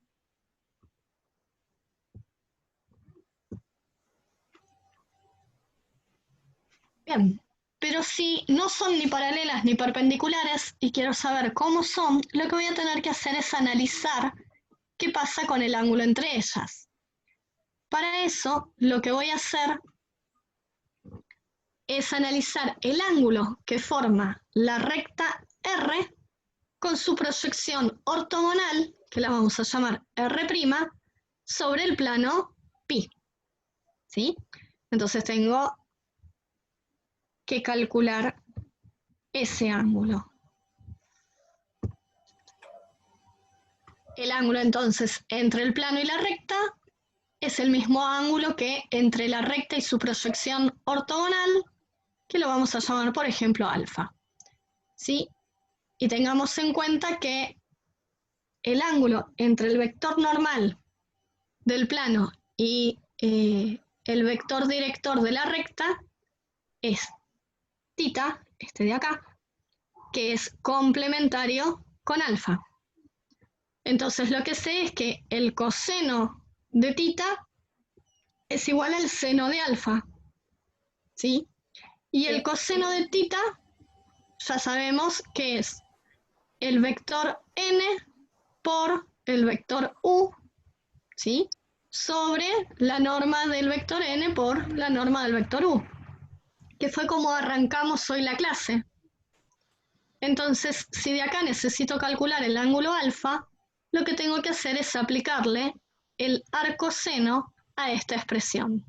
Bien, pero si no son ni paralelas ni perpendiculares y quiero saber cómo son, lo que voy a tener que hacer es analizar qué pasa con el ángulo entre ellas. Para eso, lo que voy a hacer es analizar el ángulo que forma la recta R con su proyección ortogonal, que la vamos a llamar R', sobre el plano pi. ¿Sí? Entonces tengo que calcular ese ángulo. El ángulo entonces entre el plano y la recta es el mismo ángulo que entre la recta y su proyección ortogonal, que lo vamos a llamar, por ejemplo, alfa. ¿Sí? Y tengamos en cuenta que el ángulo entre el vector normal del plano y el vector director de la recta es θ, este de acá, que es complementario con alfa. Entonces lo que sé es que el coseno de θ es igual al seno de alfa, ¿sí? Y el coseno de θ ya sabemos que es el vector n por el vector u, ¿sí? Sobre la norma del vector n por la norma del vector u, que fue como arrancamos hoy la clase. Entonces, si de acá necesito calcular el ángulo alfa, lo que tengo que hacer es aplicarle el arcoseno a esta expresión.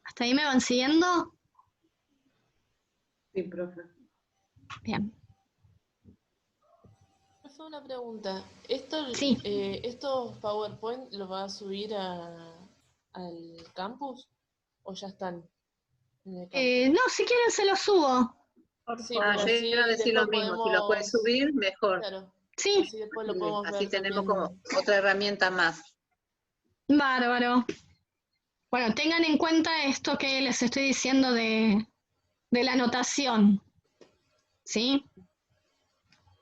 ¿Hasta ahí me van siguiendo? Sí, profe. Bien. Profe, una pregunta. ¿Esto, Sí. ¿Estos PowerPoint los va a subir al campus o ya están en el campus? No, si quieren se lo subo. Sí, Yo pero así iba a decir lo después mismo, si lo puedes podemos, subir, mejor. claro, Sí, así después lo podemos Así ver tenemos también. como otra herramienta más. bárbaro. Bueno, tengan en cuenta esto que les estoy diciendo de la notación, ¿sí?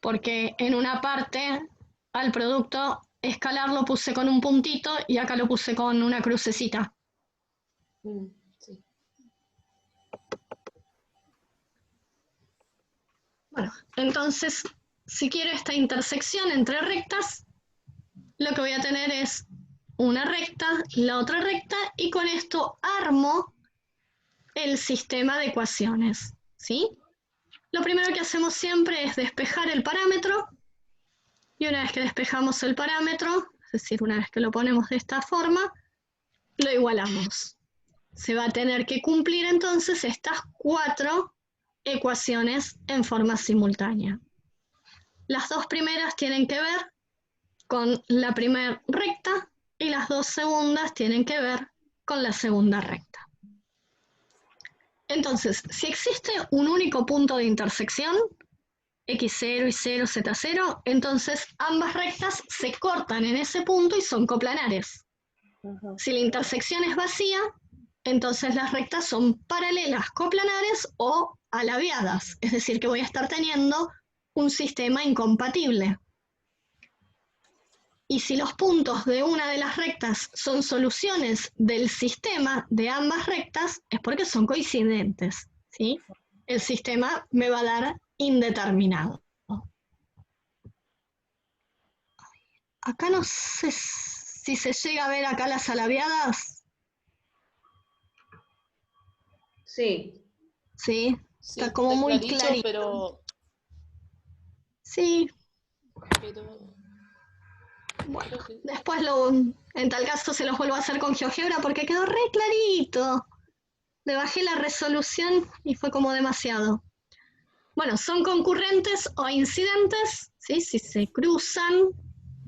Porque en una parte al producto escalar lo puse con un puntito y acá lo puse con una crucecita. Sí. Bueno, entonces, si quiero esta intersección entre rectas, lo que voy a tener es una recta, la otra recta, y con esto armo el sistema de ecuaciones, ¿sí? Lo primero que hacemos siempre es despejar el parámetro, y una vez que despejamos el parámetro, es decir, una vez que lo ponemos de esta forma, lo igualamos. Se va a tener que cumplir entonces estas 4 ecuaciones en forma simultánea. Las 2 primeras tienen que ver con la primera recta y las 2 segundas tienen que ver con la segunda recta. Entonces, si existe un único punto de intersección, x0 y 0, z0, entonces ambas rectas se cortan en ese punto y son coplanares. Si la intersección es vacía, entonces las rectas son paralelas, coplanares o alabiadas, es decir, que voy a estar teniendo un sistema incompatible. Y si los puntos de una de las rectas son soluciones del sistema de ambas rectas, es porque son coincidentes, ¿sí? El sistema me va a dar indeterminado. Acá no sé si se llega a ver acá las alabiadas. Sí. Sí, Sí, está como muy clarito. pero Sí, bueno, después en tal caso se los vuelvo a hacer con GeoGebra porque quedó re clarito. Le bajé la resolución y fue como demasiado. Bueno, son concurrentes o incidentes, ¿sí? Si se cruzan.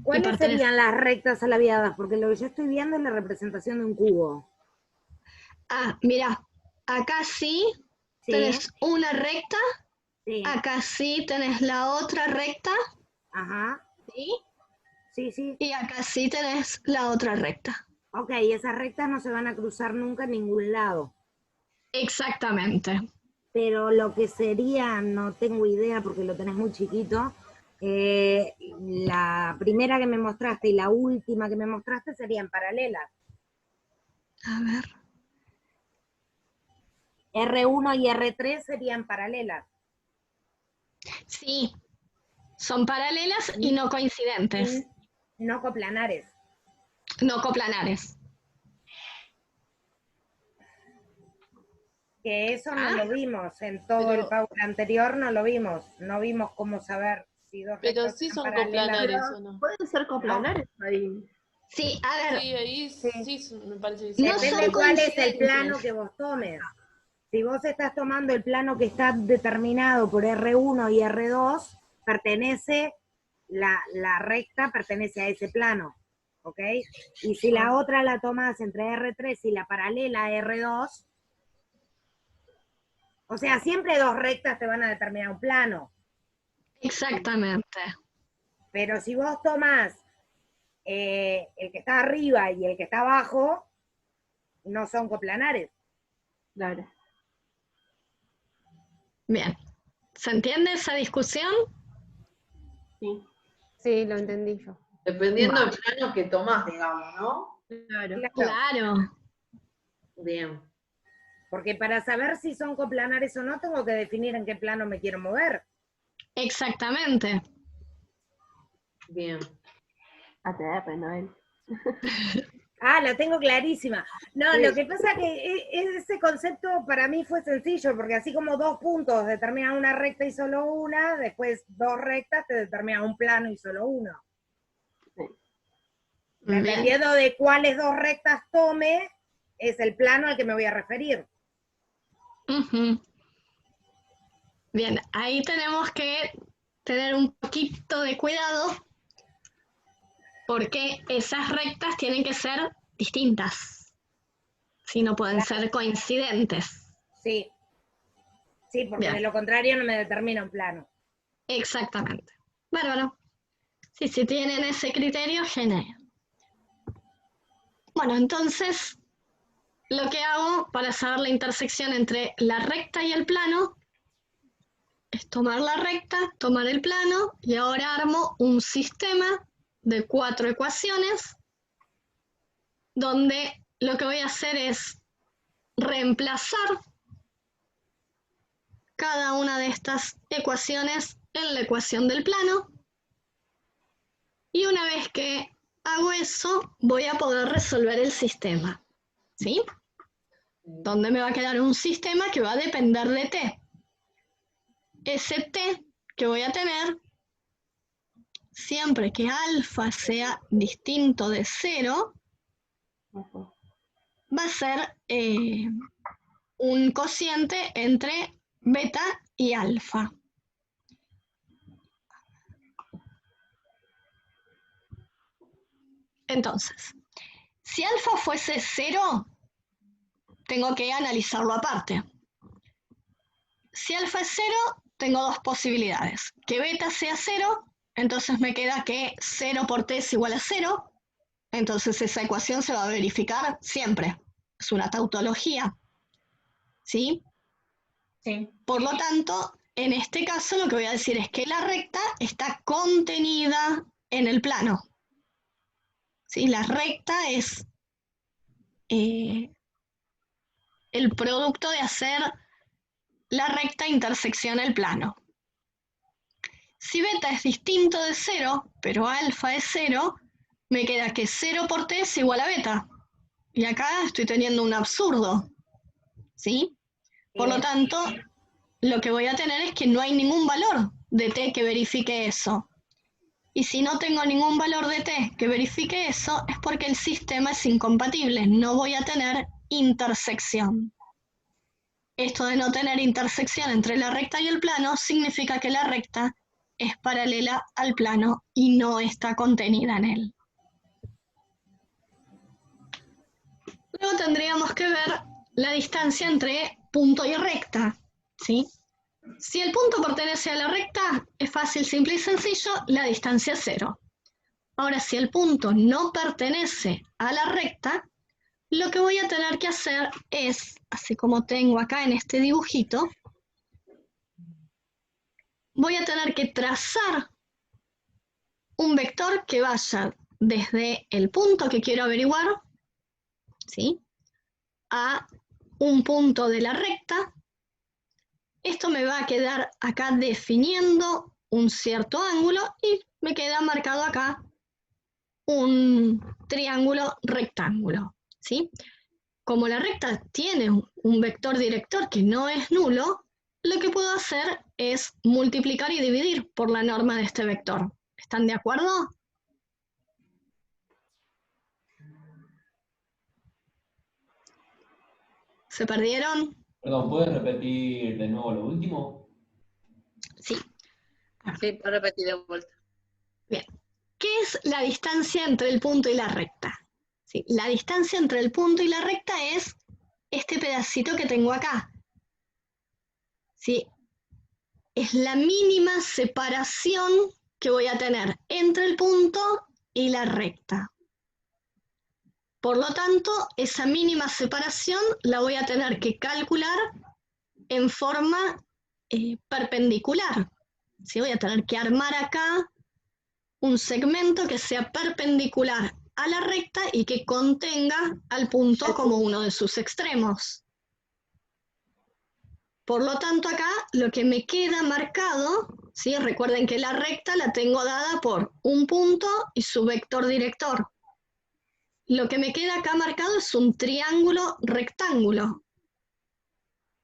¿Cuáles serían las rectas alabiadas? Porque lo que yo estoy viendo es la representación de un cubo. Ah, mira, acá sí tenés una recta, acá sí tenés la otra recta, ¿sí? Sí. Y acá sí tenés la otra recta. Ok, esas rectas no se van a cruzar nunca en ningún lado. Exactamente. pero lo que sería, no tengo idea porque lo tenés muy chiquito, la primera que me mostraste y la última que me mostraste serían paralelas. A ver. R1 y R3 serían paralelas. Sí, son paralelas y no coincidentes, No coplanares. no coplanares. Que eso no lo vimos, en todo el Power anterior no lo vimos. No vimos cómo saber si dos Pero rectas sí eran son paralelas. coplanares, ¿o no? Pueden ser coplanares ahí. Sí, a ver, Sí, ahí sí me parece que sí. No Depende son cuál es el coincidentes. plano que vos tomes. Si vos estás tomando el plano que está determinado por R1 y R2, pertenece, la recta pertenece a ese plano, ¿ok? Y si la otra la tomás entre R3 y la paralela a R2, o sea, siempre dos rectas te van a determinar un plano. Exactamente. Pero si vos tomás el que está arriba y el que está abajo, no son coplanares. Claro. Bien. ¿Se entiende esa discusión? Sí. Sí, lo entendí yo. Dependiendo del plano que tomás, digamos, ¿no? Claro. Claro. Bien. Porque para saber si son coplanares o no, tengo que definir en qué plano me quiero mover. Exactamente. Bien. ATR, Noel. Ah, la tengo clarísima. No, Sí. lo que pasa que ese concepto para mí fue sencillo, porque así como dos puntos determinan una recta y solo una, después dos rectas te determinan un plano y solo uno. Bien. Dependiendo de cuáles dos rectas tome, es el plano al que me voy a referir. Ujú. Bien, ahí tenemos que tener un poquito de cuidado porque esas rectas tienen que ser distintas. Si no pueden ser coincidentes. Sí. Sí, porque Bien. de lo contrario no me determina un plano. Exactamente. Bárbaro. Sí, si tienen ese criterio, genial. Bueno, entonces, lo que hago para saber la intersección entre la recta y el plano es tomar la recta, tomar el plano, y ahora armo un sistema de 4 ecuaciones donde lo que voy a hacer es reemplazar cada una de estas ecuaciones en la ecuación del plano, y una vez que hago eso, voy a poder resolver el sistema, ¿sí? Donde me va a quedar un sistema que va a depender de t. Ese t que voy a tener, siempre que alfa sea distinto de 0, va a ser un cociente entre beta y alfa. Entonces, si alfa fuese 0, tengo que analizarlo aparte. Si alfa es 0, tengo dos posibilidades. Que beta sea 0, entonces me queda que 0 por t es igual a 0, entonces esa ecuación se va a verificar siempre. Es una tautología, ¿sí? Sí. Por lo tanto, en este caso lo que voy a decir es que la recta está contenida en el plano. ¿Sí? La recta es el producto de hacer la recta intersecciona el plano. Si beta es distinto de 0, pero alfa es 0, me queda que 0 por t es igual a beta. Y acá estoy teniendo un absurdo, ¿sí? Por lo tanto, lo que voy a tener es que no hay ningún valor de t que verifique eso. Y si no tengo ningún valor de t que verifique eso, es porque el sistema es incompatible, no voy a tener intersección. Esto de no tener intersección entre la recta y el plano significa que la recta es paralela al plano y no está contenida en él. Luego tendríamos que ver la distancia entre punto y recta, ¿sí? Si el punto pertenece a la recta, es fácil, simple y sencillo, la distancia es 0. Ahora, si el punto no pertenece a la recta, lo que voy a tener que hacer es, así como tengo acá en este dibujito, voy a tener que trazar un vector que vaya desde el punto que quiero averiguar, ¿sí?, a un punto de la recta. Esto me va a quedar acá definiendo un cierto ángulo y me queda marcado acá un triángulo rectángulo, ¿sí? Como la recta tiene un vector director que no es nulo, lo que puedo hacer es multiplicar y dividir por la norma de este vector. ¿Están de acuerdo? ¿Se perdieron? Perdón, ¿puedes repetir de nuevo lo último? Sí. Sí, para repetir de vuelta. Bien. ¿Qué es la distancia entre el punto y la recta? ¿Sí? La distancia entre el punto y la recta es este pedacito que tengo acá. ¿Sí? Es la mínima separación que voy a tener entre el punto y la recta. Por lo tanto, esa mínima separación la voy a tener que calcular en forma perpendicular. ¿Sí? Voy a tener que armar acá un segmento que sea perpendicular a la recta y que contenga al punto como uno de sus extremos. Por lo tanto, acá lo que me queda marcado, ¿sí? Recuerden que la recta la tengo dada por un punto y su vector director. Lo que me queda acá marcado es un triángulo rectángulo.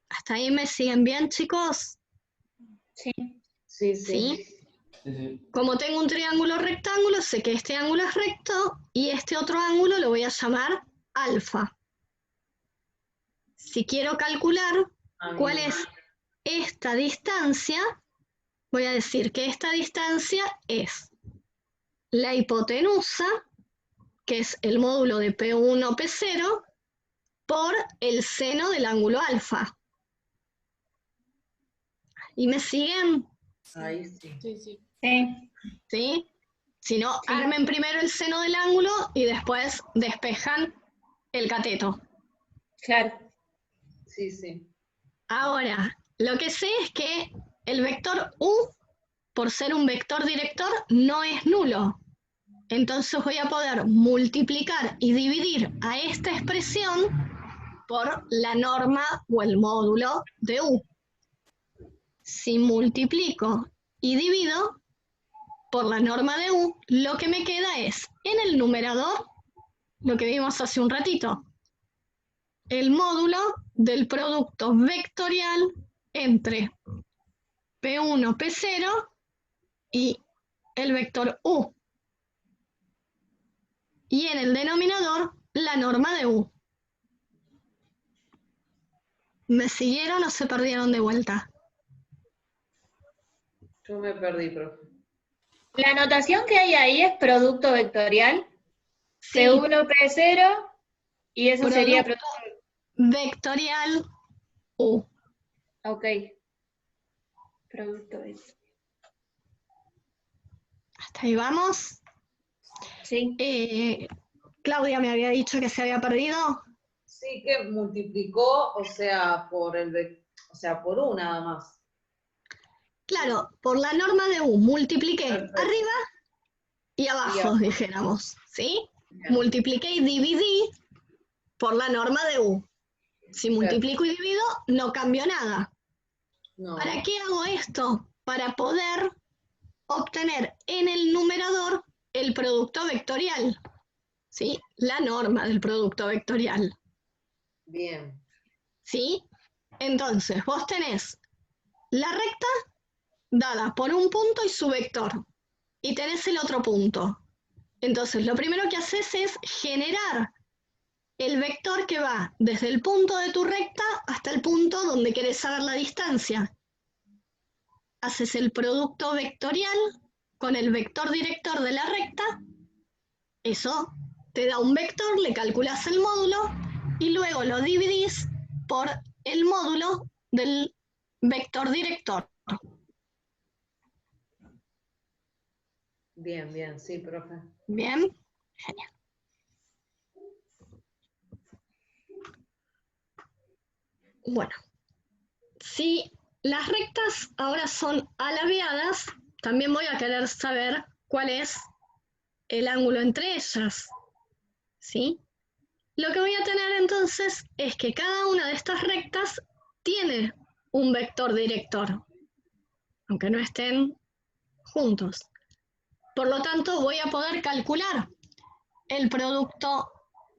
¿Hasta ahí me siguen bien, chicos? Sí. Sí, sí. ¿Sí? Sí, sí. Como tengo un triángulo rectángulo, sé que este ángulo es recto y este otro ángulo lo voy a llamar alfa. Si quiero calcular cuál es esta distancia, voy a decir que esta distancia es la hipotenusa, que es el módulo de P1, P0, por el seno del ángulo alfa. ¿Y me siguen? Ahí sí. Sí, sí. Sí. ¿Sí? Si no, Sí. armen primero el seno del ángulo y después despejan el cateto. Claro. Sí, sí. Ahora, lo que sé es que el vector U, por ser un vector director, no es nulo. Entonces voy a poder multiplicar y dividir a esta expresión por la norma o el módulo de U. Si multiplico y divido por la norma de U, lo que me queda es, en el numerador, lo que vimos hace un ratito, el módulo del producto vectorial entre P1, P0 y el vector U. Y en el denominador, la norma de U. ¿Me siguieron o se perdieron de vuelta? Yo me perdí, profe. La notación que hay ahí es producto vectorial. Sí, P1, P0, y eso sería producto vectorial U. Ok. Producto vectorial. ¿Hasta ahí vamos? Sí. Claudia me había dicho que se había perdido. Sí, que multiplicó, o sea, por U nada más. Claro, por la norma de U multipliqué Perfecto. arriba y abajo, abajo. dijéramos, ¿sí? Bien. Multipliqué y dividí por la norma de U. Si multiplico y divido, no cambio nada. No. ¿Para qué hago esto? Para poder obtener en el numerador el producto vectorial, ¿sí? La norma del producto vectorial, Bien. ¿sí? Entonces, vos tenés la recta dada por un punto y su vector, y tenés el otro punto. Entonces, lo primero que haces es generar el vector que va desde el punto de tu recta hasta el punto donde querés saber la distancia. Haces el producto vectorial con el vector director de la recta, eso te da un vector, le calculas el módulo y luego lo dividís por el módulo del vector director. Bien, bien, sí, profe. Bien, genial. Bueno, si las rectas ahora son alabeadas, también voy a querer saber cuál es el ángulo entre ellas, ¿sí? Lo que voy a tener entonces es que cada una de estas rectas tiene un vector director, aunque no estén juntos. Por lo tanto, voy a poder calcular el producto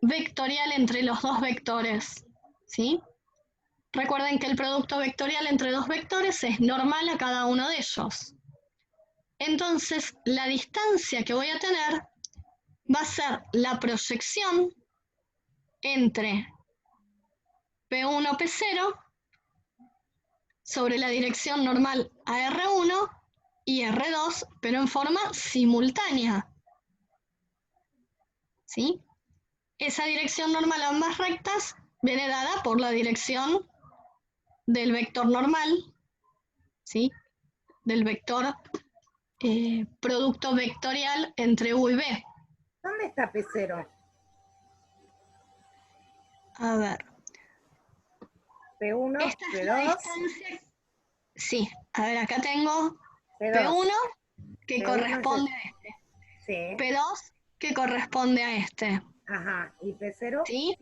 vectorial entre los dos vectores, ¿sí? Recuerden que el producto vectorial entre dos vectores es normal a cada uno de ellos. Entonces, la distancia que voy a tener va a ser la proyección entre P1, P0 sobre la dirección normal a R1 y R2, pero en forma simultánea, ¿sí? Esa dirección normal a ambas rectas viene dada por la dirección del vector normal, ¿sí? Del vector producto vectorial entre U y B. ¿Dónde está P0? A ver. P1, Esta es la P2. distancia. Sí, a ver, acá tengo P2. P1 que P1 corresponde es a este. Sí. P2 que corresponde a este. Ajá. ¿Y P0? ¿Sí?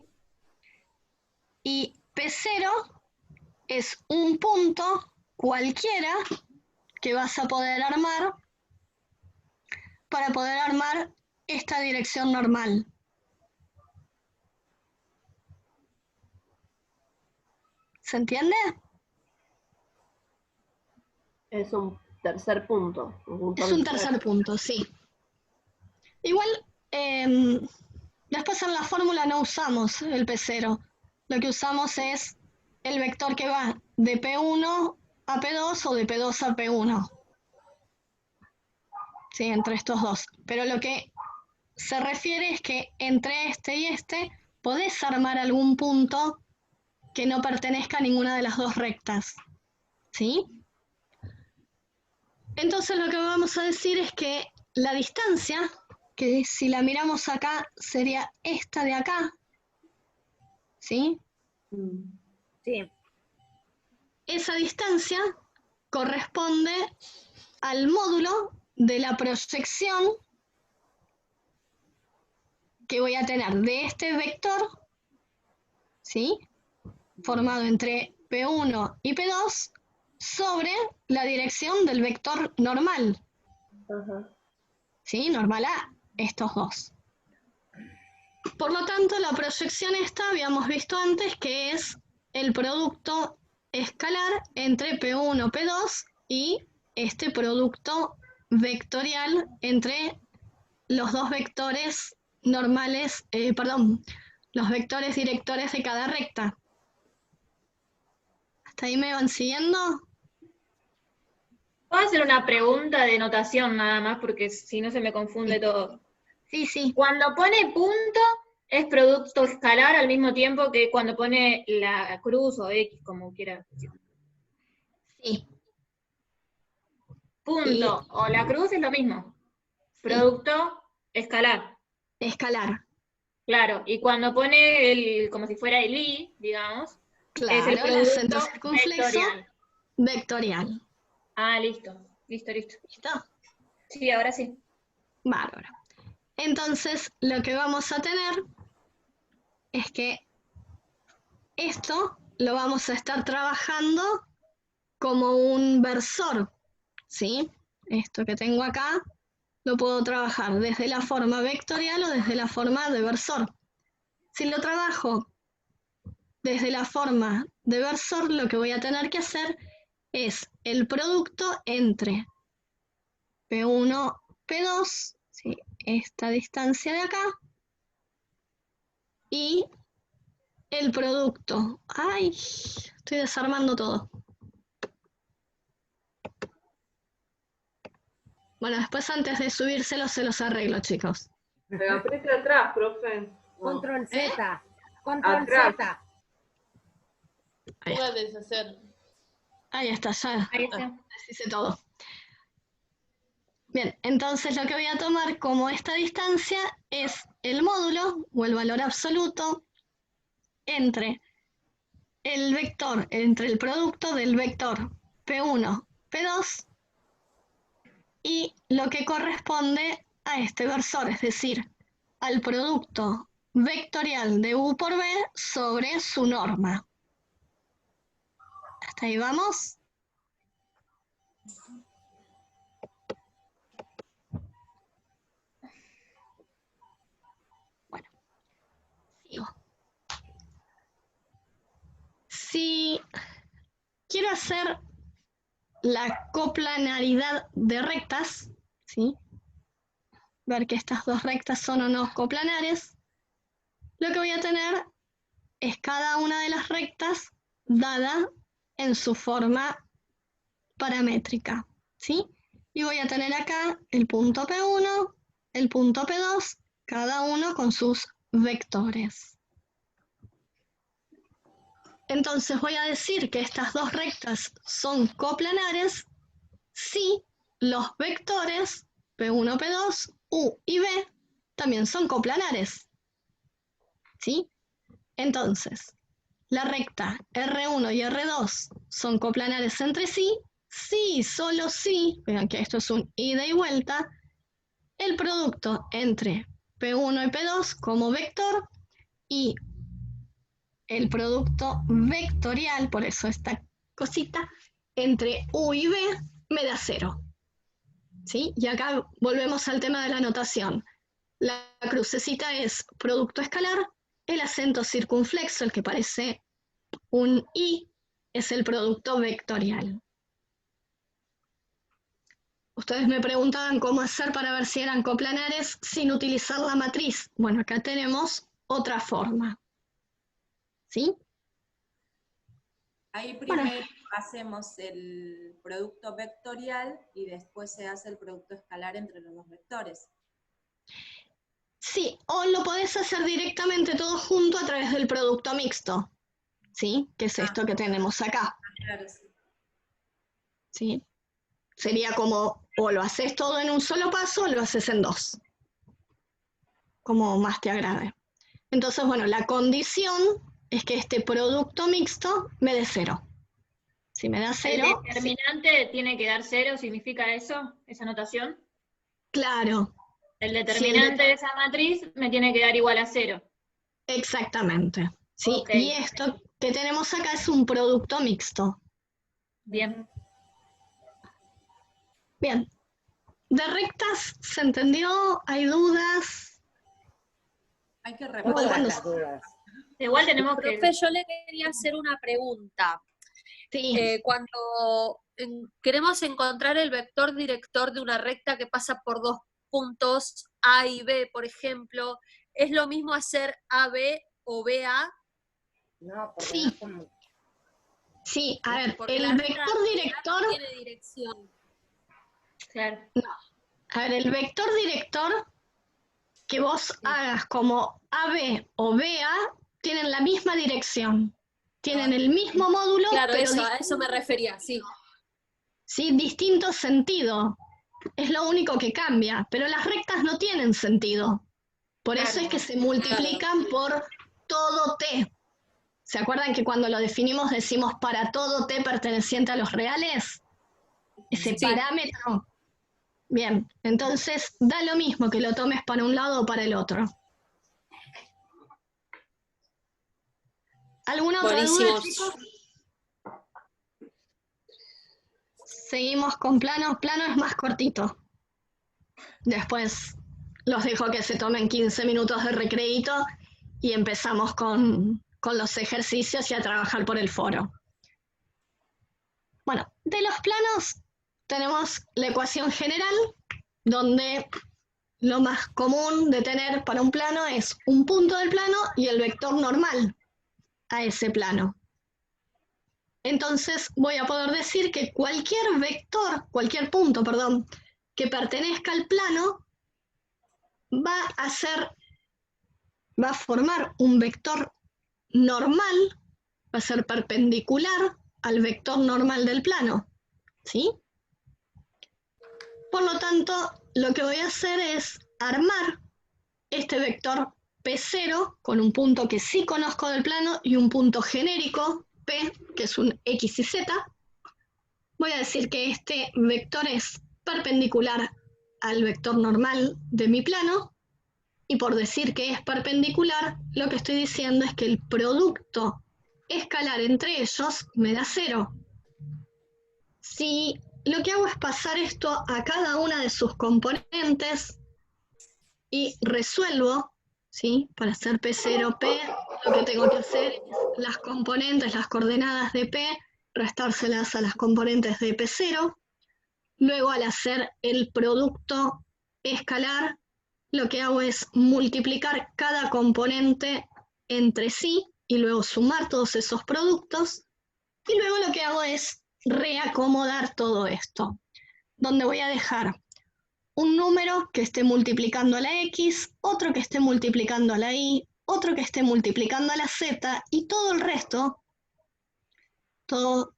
Y P0 es un punto cualquiera que vas a poder armar para poder armar esta dirección normal. ¿Se entiende? Es un tercer punto. Es un tercer punto, sí. Igual, después en la fórmula no usamos el P0. Lo que usamos es el vector que va de P1 a P2 o de P2 a P1. Sí, entre estos dos. Pero lo que se refiere es que entre este y este podés armar algún punto que no pertenezca a ninguna de las dos rectas. ¿Sí? Entonces lo que vamos a decir es que la distancia, que si la miramos acá sería esta de acá, ¿sí? Sí. Esa distancia corresponde al módulo de la proyección que voy a tener de este vector, ¿sí? Formado entre P1 y P2 sobre la dirección del vector normal. Ajá. ¿Sí? Normal a estos dos. Por lo tanto, la proyección esta habíamos visto antes que es el producto escalar entre P1, P2 y este producto vectorial entre los dos vectores normales, los vectores directores de cada recta. ¿Hasta ahí me van siguiendo? ¿Puedo hacer una pregunta de notación nada más? Porque si no se me confunde todo. Sí, sí. Cuando pone punto, es producto escalar al mismo tiempo que cuando pone la cruz o X, como quiera decir. Sí. Punto o la cruz es lo mismo. Producto escalar. Escalar. Claro, y cuando pone el, como si fuera el I, digamos, Claro, es el el producto acento circunflexo vectorial. Vectorial. Ah, listo. Listo. ¿Listo? Sí, ahora sí. Bárbaro. Entonces, lo que vamos a tener es que esto lo vamos a estar trabajando como un versor, ¿sí? Esto que tengo acá lo puedo trabajar desde la forma vectorial o desde la forma de versor. Si lo trabajo desde la forma de versor, lo que voy a tener que hacer es el producto entre P1, P2, ¿sí? Esta distancia de acá, y el producto. ¡Ay! Estoy desarmando todo. Bueno, después antes de subírselo se los arreglo, chicos. Pero apriete atrás, profe. No. Control Z. Control Z. Ahí Voy a está. deshacer. Ahí está, ya. Ahí está. Deshice todo. Bien, entonces lo que voy a tomar como esta distancia es el módulo o el valor absoluto entre el vector, entre el producto del vector P1, P2, y lo que corresponde a este versor, es decir, al producto vectorial de U por B sobre su norma. ¿Hasta ahí vamos? Bueno, sigo. Si quiero hacer la coplanaridad de rectas, ¿sí? Ver que estas dos rectas son o no coplanares, lo que voy a tener es cada una de las rectas dada en su forma paramétrica, ¿sí? Y voy a tener acá el punto P1, el punto P2, cada uno con sus vectores. Entonces voy a decir que estas dos rectas son coplanares si los vectores P1, P2, U y B también son coplanares, ¿sí? Entonces, la recta R1 y R2 son coplanares entre sí, sí, solo sí, vean que esto es un ida y vuelta, el producto entre P1 y P2 como vector y el producto vectorial, por eso esta cosita, entre U y B me da 0. ¿Sí? Y acá volvemos al tema de la notación. La crucecita es producto escalar, el acento circunflexo, el que parece un I, es el producto vectorial. Ustedes me preguntaban cómo hacer para ver si eran coplanares sin utilizar la matriz. Bueno, acá tenemos otra forma. ¿Sí? Ahí primero hacemos el producto vectorial y después se hace el producto escalar entre los dos vectores. Sí, o lo podés hacer directamente todo junto a través del producto mixto, ¿sí? Que es esto que tenemos acá. Claro, sí. ¿Sí? Sería como, o lo haces todo en un solo paso o lo haces en dos, como más te agrade. Entonces, bueno, la condición es que este producto mixto me dé 0. Si me da 0... ¿El determinante tiene que dar 0? ¿Significa eso? ¿Esa notación? Claro. El determinante de esa matriz me tiene que dar igual a 0. Exactamente. ¿Sí? Okay. Y esto que tenemos acá es un producto mixto. Bien. Bien. ¿De rectas se entendió? ¿Hay dudas? Hay que repetir. Igual tenemos que... Profe, yo le quería hacer una pregunta. Sí. Cuando queremos encontrar el vector director de una recta que pasa por dos puntos A y B, por ejemplo, ¿es lo mismo hacer AB o BA? No, porque sí. no es como... Sí, a ver, Porque el vector director... no tiene dirección. Claro. No. A ver, el vector director que vos hagas como AB o BA tienen la misma dirección. Tienen el mismo módulo, Claro, pero eso, a eso me refería, sí. Sí, distinto sentido. Es lo único que cambia, pero las rectas no tienen sentido. Por eso es que se multiplican por todo T. ¿Se acuerdan que cuando lo definimos decimos para todo T perteneciente a los reales? Ese parámetro. Bien, entonces da lo mismo que lo tomes para un lado o para el otro. ¿Alguna otra duda, chicos? Seguimos con plano. Plano es más cortito. Después los dejo que se tomen 15 minutos de recreíto y empezamos con los ejercicios y a trabajar por el foro. Bueno, de los planos tenemos la ecuación general, donde lo más común de tener para un plano es un punto del plano y el vector normal a ese plano. Entonces voy a poder decir que cualquier vector, cualquier punto, perdón, que pertenezca al plano va a formar un vector normal, va a ser perpendicular al vector normal del plano, ¿sí? Por lo tanto, lo que voy a hacer es armar este vector P0 con un punto que sí conozco del plano y un punto genérico P, que es un X y Z. voy a decir que este vector es perpendicular al vector normal de mi plano, y por decir que es perpendicular, lo que estoy diciendo es que el producto escalar entre ellos me da 0. Si lo que hago es pasar esto a cada una de sus componentes y resuelvo, ¿sí? Para hacer P0P, lo que tengo que hacer es las componentes, las coordenadas de P, restárselas a las componentes de P0. Luego, al hacer el producto escalar, lo que hago es multiplicar cada componente entre sí y luego sumar todos esos productos. Y luego lo que hago es reacomodar todo esto, donde voy a dejar un número que esté multiplicando a la X, otro que esté multiplicando a la Y, otro que esté multiplicando a la Z, y todo el resto, todos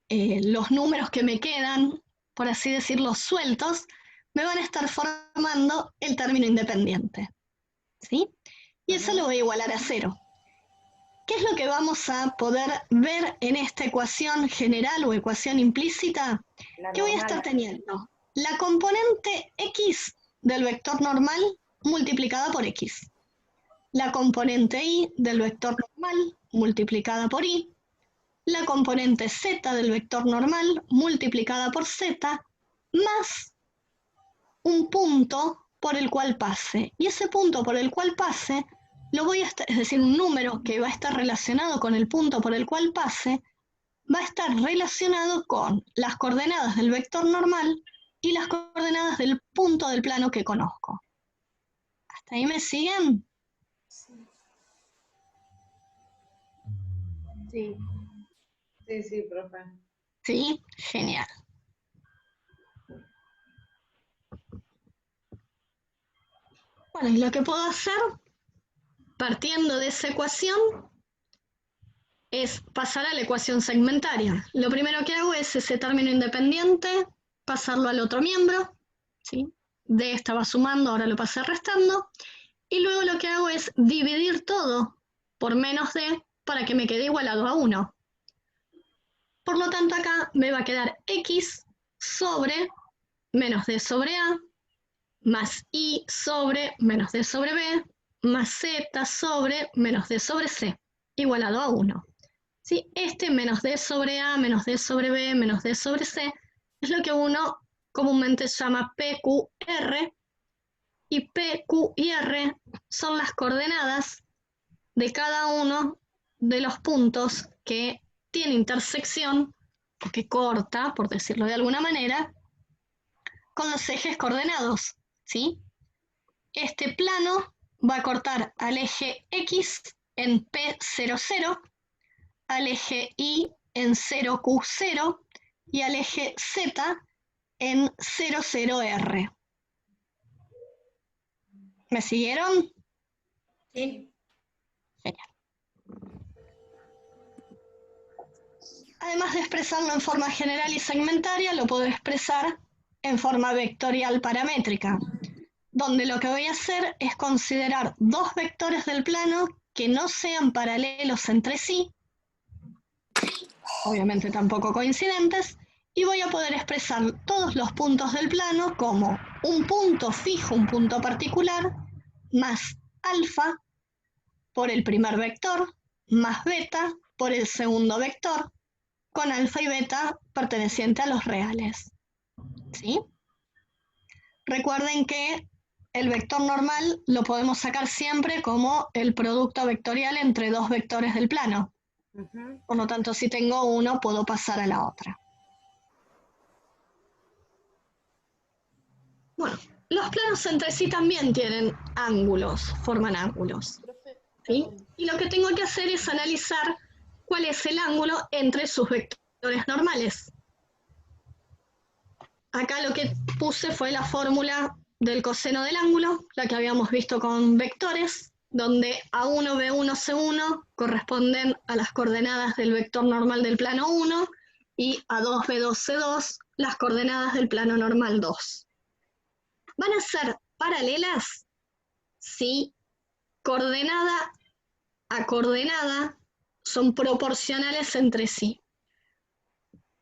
los números que me quedan, por así decirlo, sueltos, me van a estar formando el término independiente, ¿sí? Y eso lo voy a igualar a 0. ¿Qué es lo que vamos a poder ver en esta ecuación general o ecuación implícita? ¿Qué voy a estar teniendo? La componente X del vector normal multiplicada por X. La componente Y del vector normal multiplicada por Y. La componente Z del vector normal multiplicada por Z, más un punto por el cual pase. Y ese punto por el cual pase, lo voy a estar, es decir, un número que va a estar relacionado con el punto por el cual pase, va a estar relacionado con las coordenadas del vector normal y las coordenadas del punto del plano que conozco. ¿Hasta ahí me siguen? Sí. Sí, sí, profe. Sí, genial. Bueno, y lo que puedo hacer, partiendo de esa ecuación, es pasar a la ecuación segmentaria. Lo primero que hago es ese término independiente, pasarlo al otro miembro, ¿sí? D estaba sumando, ahora lo pasé restando, y luego lo que hago es dividir todo por menos D para que me quede igualado a 1. Por lo tanto, acá me va a quedar X sobre menos D sobre A, más Y sobre menos D sobre B, más Z sobre menos D sobre C, igualado a 1. ¿Sí? Este menos D sobre A, menos D sobre B, menos D sobre C, es lo que uno comúnmente llama PQR, y P, Q y R son las coordenadas de cada uno de los puntos que tiene intersección, o que corta, por decirlo de alguna manera, con los ejes coordenados, ¿sí? Este plano va a cortar al eje X en P00, al eje Y en 0Q0 y al eje Z en 00R. ¿Me siguieron? Sí. Genial. Además de expresarlo en forma general y segmentaria, lo puedo expresar en forma vectorial paramétrica, donde lo que voy a hacer es considerar dos vectores del plano que no sean paralelos entre sí, obviamente tampoco coincidentes, y voy a poder expresar todos los puntos del plano como un punto fijo, un punto particular, más alfa por el primer vector, más beta por el segundo vector, con alfa y beta perteneciente a los reales, ¿sí? Recuerden que el vector normal lo podemos sacar siempre como el producto vectorial entre dos vectores del plano. Por lo tanto, si tengo uno, puedo pasar a la otra. Bueno, los planos entre sí también tienen ángulos, forman ángulos, ¿sí? Y lo que tengo que hacer es analizar cuál es el ángulo entre sus vectores normales. Acá lo que puse fue la fórmula del coseno del ángulo, la que habíamos visto con vectores, donde A1, B1, C1 corresponden a las coordenadas del vector normal del plano 1 y A2, B2, C2 las coordenadas del plano normal 2. ¿Van a ser paralelas? Sí, coordenada a coordenada son proporcionales entre sí.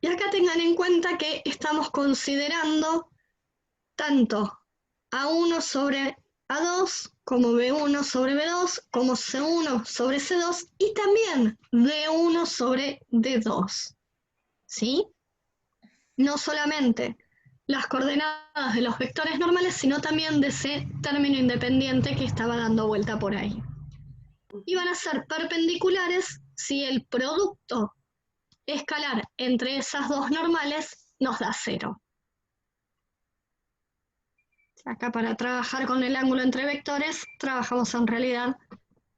Y acá tengan en cuenta que estamos considerando tanto A1 sobre A2, como B1 sobre B2, como C1 sobre C2 y también D1 sobre D2. ¿Sí? No solamente las coordenadas de los vectores normales, sino también de ese término independiente que estaba dando vuelta por ahí. Y van a ser perpendiculares si el producto escalar entre esas dos normales nos da 0. Acá para trabajar con el ángulo entre vectores, trabajamos en realidad,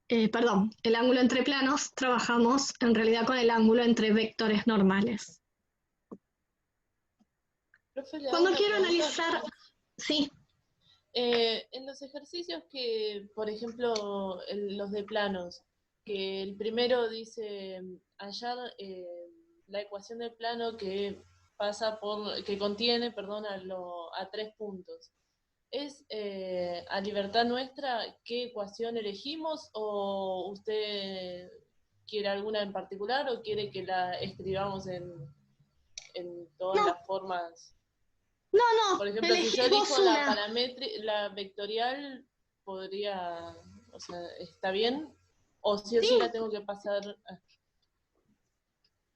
el ángulo entre planos, trabajamos en realidad con el ángulo entre vectores normales. Profe, le hago Cuando una quiero pregunta. analizar, sí, En los ejercicios que, por ejemplo, los de planos, que el primero dice hallar la ecuación del plano que contiene, perdón, a 3 puntos. ¿Es a libertad nuestra qué ecuación elegimos o usted quiere alguna en particular o quiere que la escribamos en todas No. las formas? no, Por ejemplo, si elegís yo vos elijo una. la vectorial, podría, o sea, ¿está bien? ¿O sí o sí Sí. la tengo que pasar?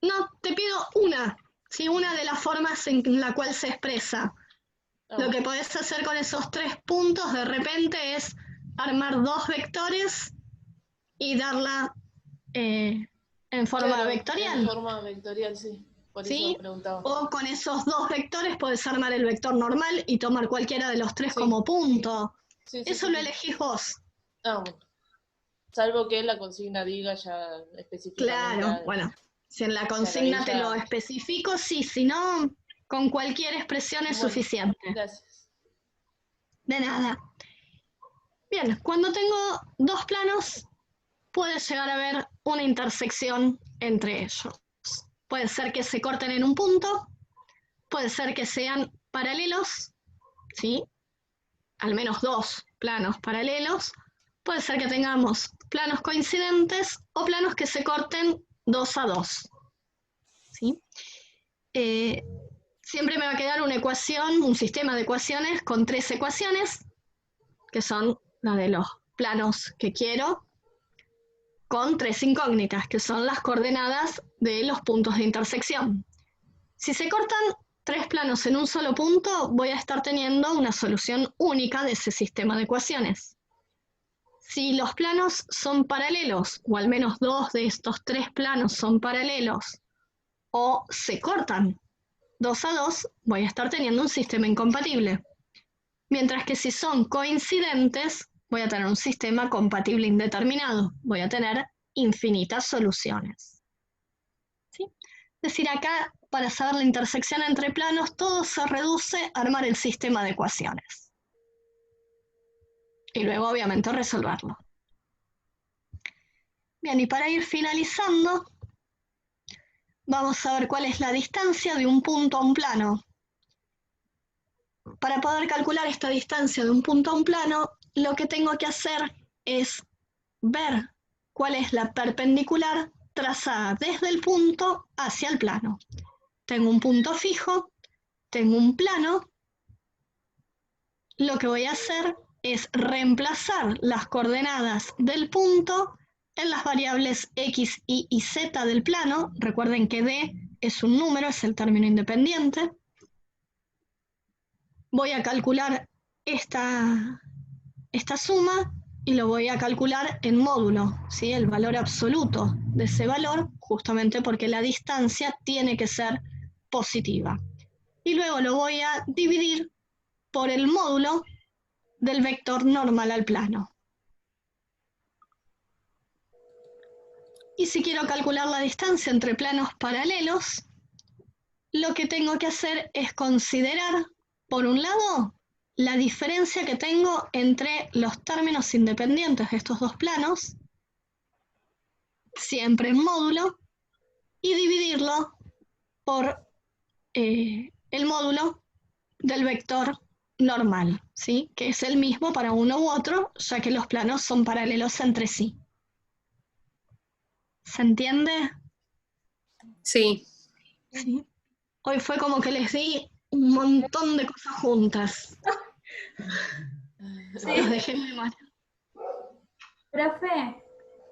No, te pido una, ¿sí? Una de las formas en la cual se expresa. Lo que podés hacer con esos 3 puntos de repente es armar 2 vectores y darla en forma Claro, vectorial. en forma vectorial, sí. Por ¿Sí? eso preguntaba. O con esos 2 vectores podés armar el vector normal y tomar cualquiera de los 3 Sí. como punto. Sí, Eso lo elegís vos. Ah, bueno. Salvo que la consigna diga ya específicamente. Claro, bueno, si en la Claro, ahí consigna te ya. lo especifico, sí, si no, con cualquier expresión es Bueno, suficiente. gracias. De nada. Bien, cuando tengo 2 planos, puede llegar a haber una intersección entre ellos. Puede ser que se corten en un punto, puede ser que sean paralelos, ¿sí? Al menos 2 planos paralelos. Puede ser que tengamos planos coincidentes o planos que se corten 2 a 2. ¿Sí? Siempre me va a quedar una ecuación, un sistema de ecuaciones con 3 ecuaciones, que son las de los planos que quiero, con 3 incógnitas, que son las coordenadas de los puntos de intersección. Si se cortan 3 planos en un solo punto, voy a estar teniendo una solución única de ese sistema de ecuaciones. Si los planos son paralelos, o al menos 2 de estos 3 planos son paralelos, o se cortan 2 a 2, voy a estar teniendo un sistema incompatible. Mientras que si son coincidentes, voy a tener un sistema compatible indeterminado. Voy a tener infinitas soluciones. ¿Sí? Es decir, acá, para saber la intersección entre planos, todo se reduce a armar el sistema de ecuaciones. Y luego, obviamente, resolverlo. Bien, y para ir finalizando, vamos a ver cuál es la distancia de un punto a un plano. Para poder calcular esta distancia de un punto a un plano, lo que tengo que hacer es ver cuál es la perpendicular trazada desde el punto hacia el plano. Tengo un punto fijo, tengo un plano. Lo que voy a hacer es reemplazar las coordenadas del punto en las variables x, y y z del plano. Recuerden que d es un número, es el término independiente. Voy a calcular esta suma y lo voy a calcular en módulo, ¿sí? El valor absoluto de ese valor, justamente porque la distancia tiene que ser positiva. Y luego lo voy a dividir por el módulo del vector normal al plano. Y si quiero calcular la distancia entre planos paralelos, lo que tengo que hacer es considerar, por un lado, la diferencia que tengo entre los términos independientes de estos 2 planos, siempre en módulo, y dividirlo por el módulo del vector normal, ¿sí? Que es el mismo para uno u otro, ya que los planos son paralelos entre sí. ¿Se entiende? Sí. Sí. Hoy fue como que les di un montón de cosas juntas. Sí. Los dejé muy mal. Profe,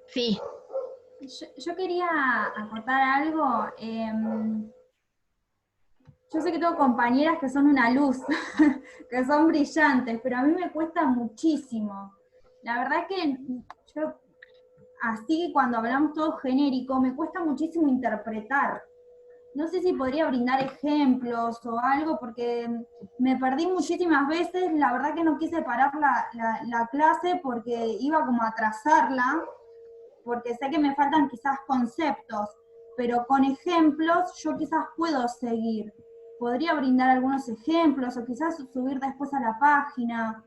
Sí. yo quería acotar algo. Yo sé que tengo compañeras que son una luz, que son brillantes, pero a mí me cuesta muchísimo. La verdad que yo, así cuando hablamos todo genérico, me cuesta muchísimo interpretar. No sé si podría brindar ejemplos o algo, porque me perdí muchísimas veces. La verdad que no quise parar la clase porque iba como a atrasarla, porque sé que me faltan quizás conceptos, pero con ejemplos yo quizás puedo seguir. Podría brindar algunos ejemplos o quizás subir después a la página.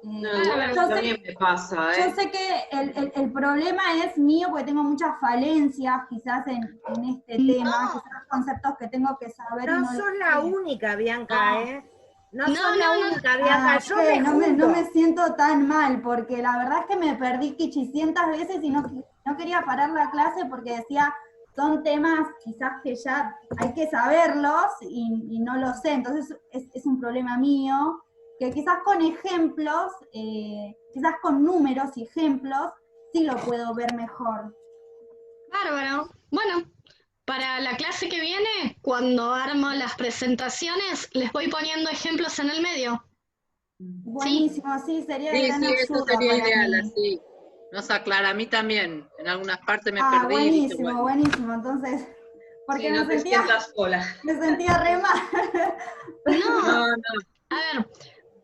No, igual a mí también me pasa, Yo sé que el problema es mío porque tengo muchas falencias quizás en este tema, quizás conceptos que tengo que saber. No y sos la única, Bianca, No. ¿eh? No sos la única, Bianca. Yo ok, me no junto. me siento tan mal, porque la verdad es que me perdí 800 veces y no quería parar la clase porque decía, son temas quizás que ya hay que saberlos y no lo sé, entonces es un problema mío, que quizás con ejemplos, quizás con números y ejemplos, sí lo puedo ver mejor. Bárbaro. Bueno, para la clase que viene, cuando armo las presentaciones, les voy poniendo ejemplos en el medio. Buenísimo, sí, sería de Sí, gran sí, eso ayuda sería para ideal, mí. así. Nos aclara, a mí también. En algunas partes me perdí. y dije, Buenísimo, bueno, buenísimo, entonces, porque sí, no te sientas sola. me sentía re mal. No, a ver,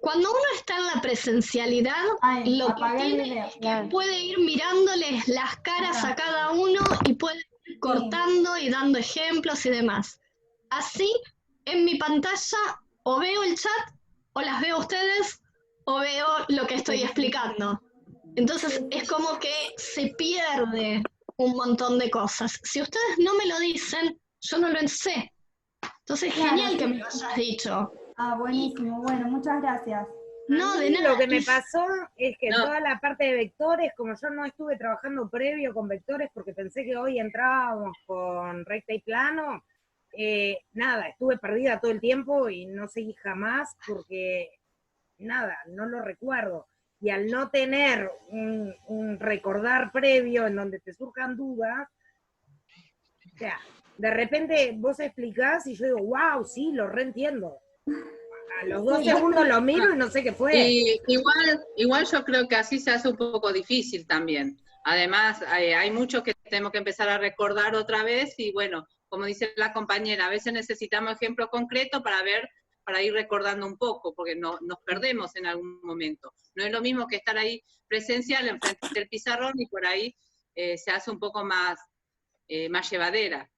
cuando uno está en la presencialidad, lo que apagué el tiene video, es que claro. puede ir mirándoles las caras a cada uno y puede ir cortando y dando ejemplos y demás. Así, en mi pantalla, o veo el chat, o las veo a ustedes, o veo lo que estoy explicando. Entonces, es como que se pierde un montón de cosas. Si ustedes no me lo dicen, yo no lo sé. Entonces, Claro, genial que sí. me lo hayas dicho. Buenísimo, bueno, muchas gracias. No, A de mí nada. lo que me pasó es que No. toda la parte de vectores, como yo no estuve trabajando previo con vectores porque pensé que hoy entrábamos con recta y plano, nada, estuve perdida todo el tiempo y no seguí jamás porque, nada, no lo recuerdo. Y al no tener un recordar previo en donde te surjan dudas, o sea, de repente vos explicás y yo digo, wow, sí, lo reentiendo. A los 2 segundos lo miro y no sé qué fue. Y igual yo creo que así se hace un poco difícil también. Además, hay mucho que tenemos que empezar a recordar otra vez y bueno, como dice la compañera, a veces necesitamos ejemplos concretos para ir recordando un poco, porque nos perdemos en algún momento. No es lo mismo que estar ahí presencial enfrente del pizarrón y por ahí se hace un poco más llevadera.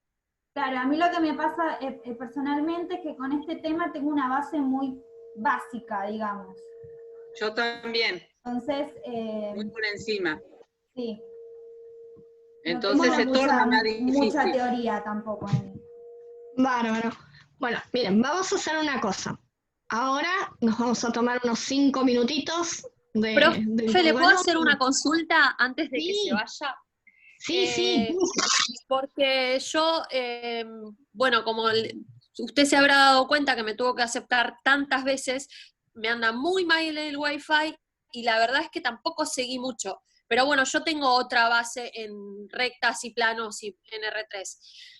Claro, a mí lo que me pasa personalmente es que con este tema tengo una base muy básica, digamos. Yo también. Entonces, muy por encima. Sí. Entonces se torna más difícil. Mucha teoría tampoco. Bárbaro. Bueno, miren, vamos a hacer una cosa. Ahora nos vamos a tomar unos 5 minutitos de... Profe, ¿le puedo hacer una consulta antes de que se vaya? Sí. Porque yo, bueno, como usted se habrá dado cuenta que me tuvo que aceptar tantas veces, me anda muy mal el Wi-Fi y la verdad es que tampoco seguí mucho. Pero bueno, yo tengo otra base en rectas y planos y en R3.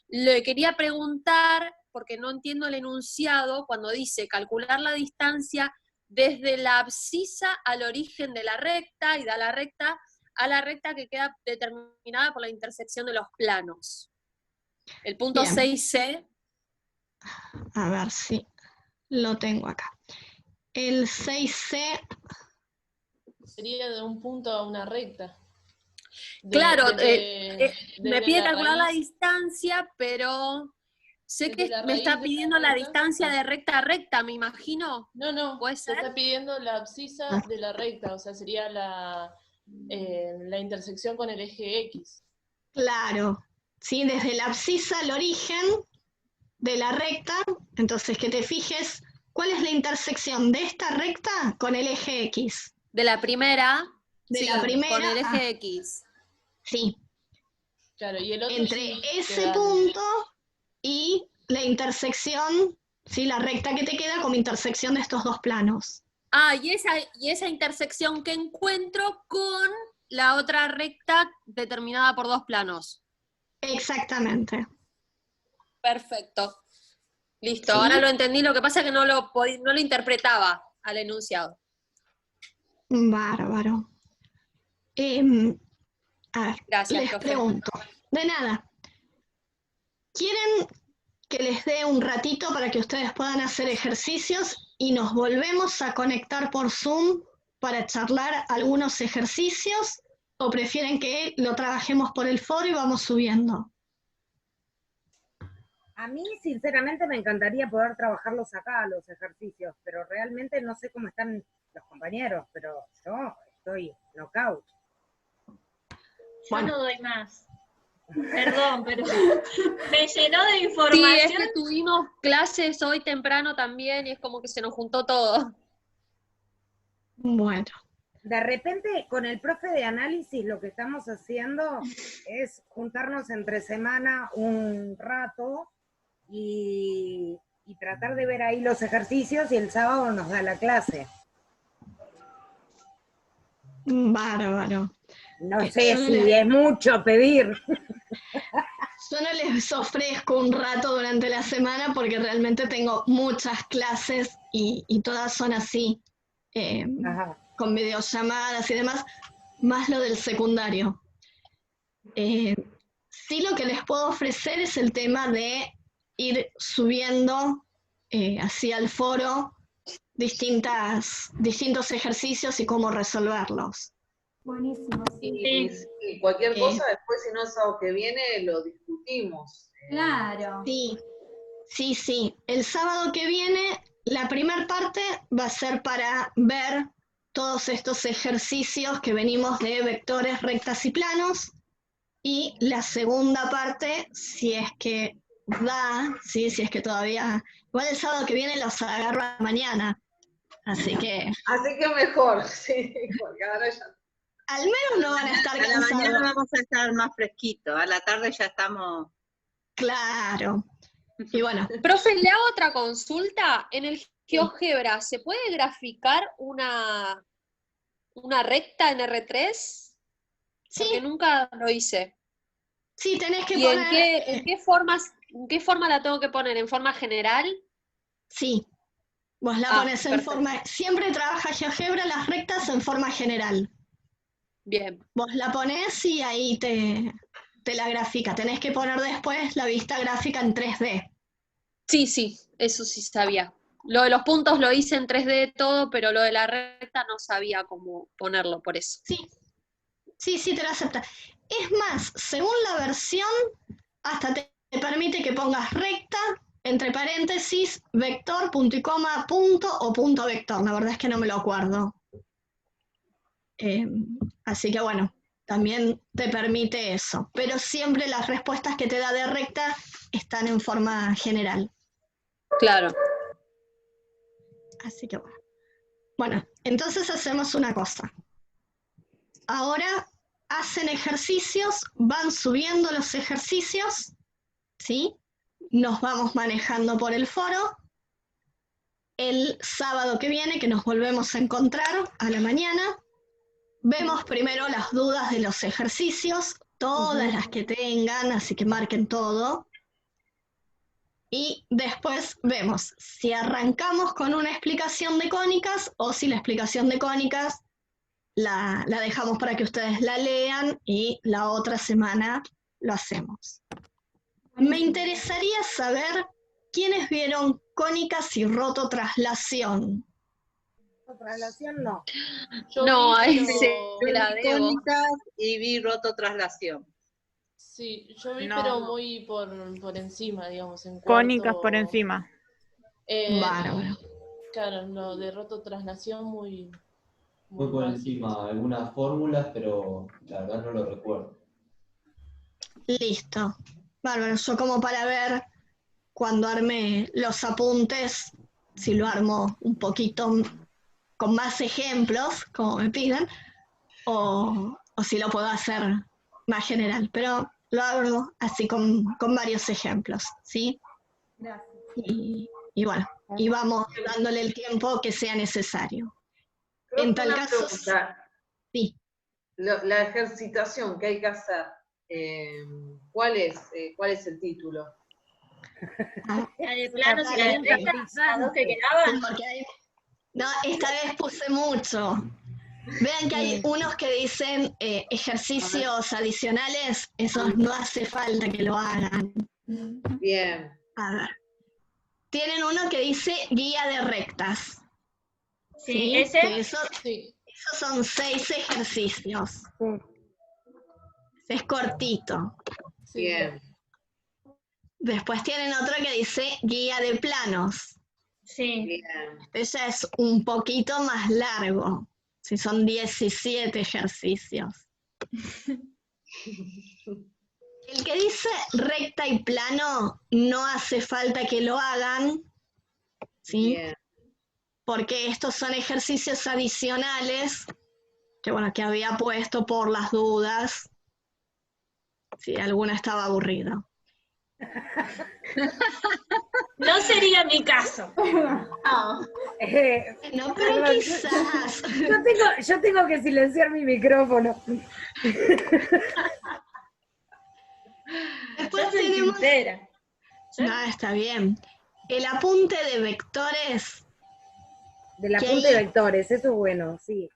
Le quería preguntar, porque no entiendo el enunciado, cuando dice calcular la distancia desde la abscisa al origen de la recta y de la recta a la recta que queda determinada por la intersección de los planos. El punto Bien. 6C. A ver si lo tengo acá. El 6C... Sería de un punto a una recta. Claro, desde me pide calcular la raíz. distancia, pero sé Desde que la me está raíz de pidiendo la la recta. distancia de recta a recta, me imagino. No, ¿Puede se ser? está pidiendo la abscisa de la recta, o sea, sería la intersección con el eje X. Claro. Sí, desde la abscisa al origen de la recta, entonces que te fijes cuál es la intersección de esta recta con el eje X. De la primera, De sí, la primera, con el eje X. Sí. Claro, y el otro Entre sí ese queda- punto y la intersección, ¿sí? La recta que te queda como intersección de estos dos planos. Ah, y esa intersección que encuentro con la otra recta determinada por dos planos. Exactamente. Perfecto. Listo, ¿Sí? ahora lo entendí, lo que pasa es que no lo interpretaba al enunciado. Bárbaro. A ver, Gracias, les profe. pregunto. De nada. ¿Quieren que les dé un ratito para que ustedes puedan hacer ejercicios y nos volvemos a conectar por Zoom para charlar algunos ejercicios? ¿O prefieren que lo trabajemos por el foro y vamos subiendo? A mí, sinceramente, me encantaría poder trabajarlos acá, los ejercicios, pero realmente no sé cómo están los compañeros, pero yo estoy knockout. Yo no doy más. Perdón, pero me llenó de Sí, información. es que tuvimos clases hoy temprano también y es como que se nos juntó todo. Bueno. De repente, con el profe de análisis, lo que estamos haciendo es juntarnos entre semana un rato y tratar de ver ahí los ejercicios y el sábado nos da la clase. Bárbaro. No sé si es mucho pedir. Yo no les ofrezco un rato durante la semana porque realmente tengo muchas clases y todas son así, con videollamadas y demás, más lo del secundario. Sí, lo que les puedo ofrecer es el tema de ir subiendo así al foro distintos ejercicios y cómo resolverlos. Buenísimo, sí. Y cualquier cosa, después, si no es sábado que viene, lo discutimos. Claro. Sí, sí, sí. El sábado que viene, la primera parte va a ser para ver todos estos ejercicios que venimos de vectores, rectas y planos. Y la segunda parte, si es que da, ¿sí? Si es que todavía... Igual el sábado que viene los agarro a la mañana. Así que Mejor, sí, porque ahora ya... al menos no van a estar A la cansados. mañana vamos a estar más fresquitos, a la tarde ya estamos... Claro. Y bueno. Profe, le hago otra consulta. En el GeoGebra, ¿se puede graficar una recta en R3? Porque Sí. nunca lo hice. Sí, tenés que ¿Y poner... en qué forma la tengo que poner? ¿En forma general? Sí. Vos la pones en forma... Siempre trabaja GeoGebra las rectas en forma general. Bien. Vos la ponés y ahí te la grafica. Tenés que poner después la vista gráfica en 3D. Sí, eso sí sabía. Lo de los puntos lo hice en 3D todo, pero lo de la recta no sabía cómo ponerlo, por eso. Sí, te lo acepta. Es más, según la versión, hasta te permite que pongas recta, entre paréntesis, vector, punto y coma, punto o punto vector. La verdad es que no me lo acuerdo. Así que bueno, también te permite eso. Pero siempre las respuestas que te da de recta están en forma general. Claro. Así que bueno. Bueno, entonces hacemos una cosa. Ahora hacen ejercicios, van subiendo los ejercicios, ¿sí? Nos vamos manejando por el foro. El sábado que viene, que nos volvemos a encontrar a la mañana, vemos primero las dudas de los ejercicios, todas las que tengan, así que marquen todo. Y después vemos si arrancamos con una explicación de cónicas o si la explicación de cónicas la dejamos para que ustedes la lean y la otra semana lo hacemos. Me interesaría saber quiénes vieron cónicas y rototraslación. Rototraslación no. No, ahí Yo vi cónicas y vi rototraslación. Sí, yo vi, No. pero muy por encima, digamos, en Cónicas cuarto. por encima. Bárbaro. Claro, no, de rototraslación muy Muy por básico. encima algunas fórmulas, pero la verdad no lo recuerdo. Listo. Bárbaro, yo como para ver cuando arme los apuntes, si lo armo un poquito con más ejemplos, como me piden, o si lo puedo hacer más general, pero lo hago así con varios ejemplos, ¿sí? Gracias. Y bueno, y vamos dándole el tiempo que sea necesario. En tal Una caso, pregunta. sí. La ejercitación que hay que hacer, ¿cuál es el título? La de planos y la de rectas, las dos que quedaban. No, esta vez puse mucho. Vean que hay unos que dicen ejercicios adicionales, esos no hace falta que lo hagan. Bien. A ver. Tienen uno que dice guía de rectas. Sí, ese. Que esos son 6 ejercicios. Es cortito. Bien. Después tienen otro que dice guía de planos. Sí. Bien. Ese es un poquito más largo. Si son 17 ejercicios. El que dice recta y plano, no hace falta que lo hagan, ¿sí? Bien. Porque estos son ejercicios adicionales, que bueno, que había puesto por las dudas, si alguna estaba aburrida. No sería mi caso. No, pero Perdón, quizás. Yo tengo que silenciar mi micrófono. Después tenemos... No, está bien. El apunte de vectores. Del apunte de vectores, eso es bueno, sí.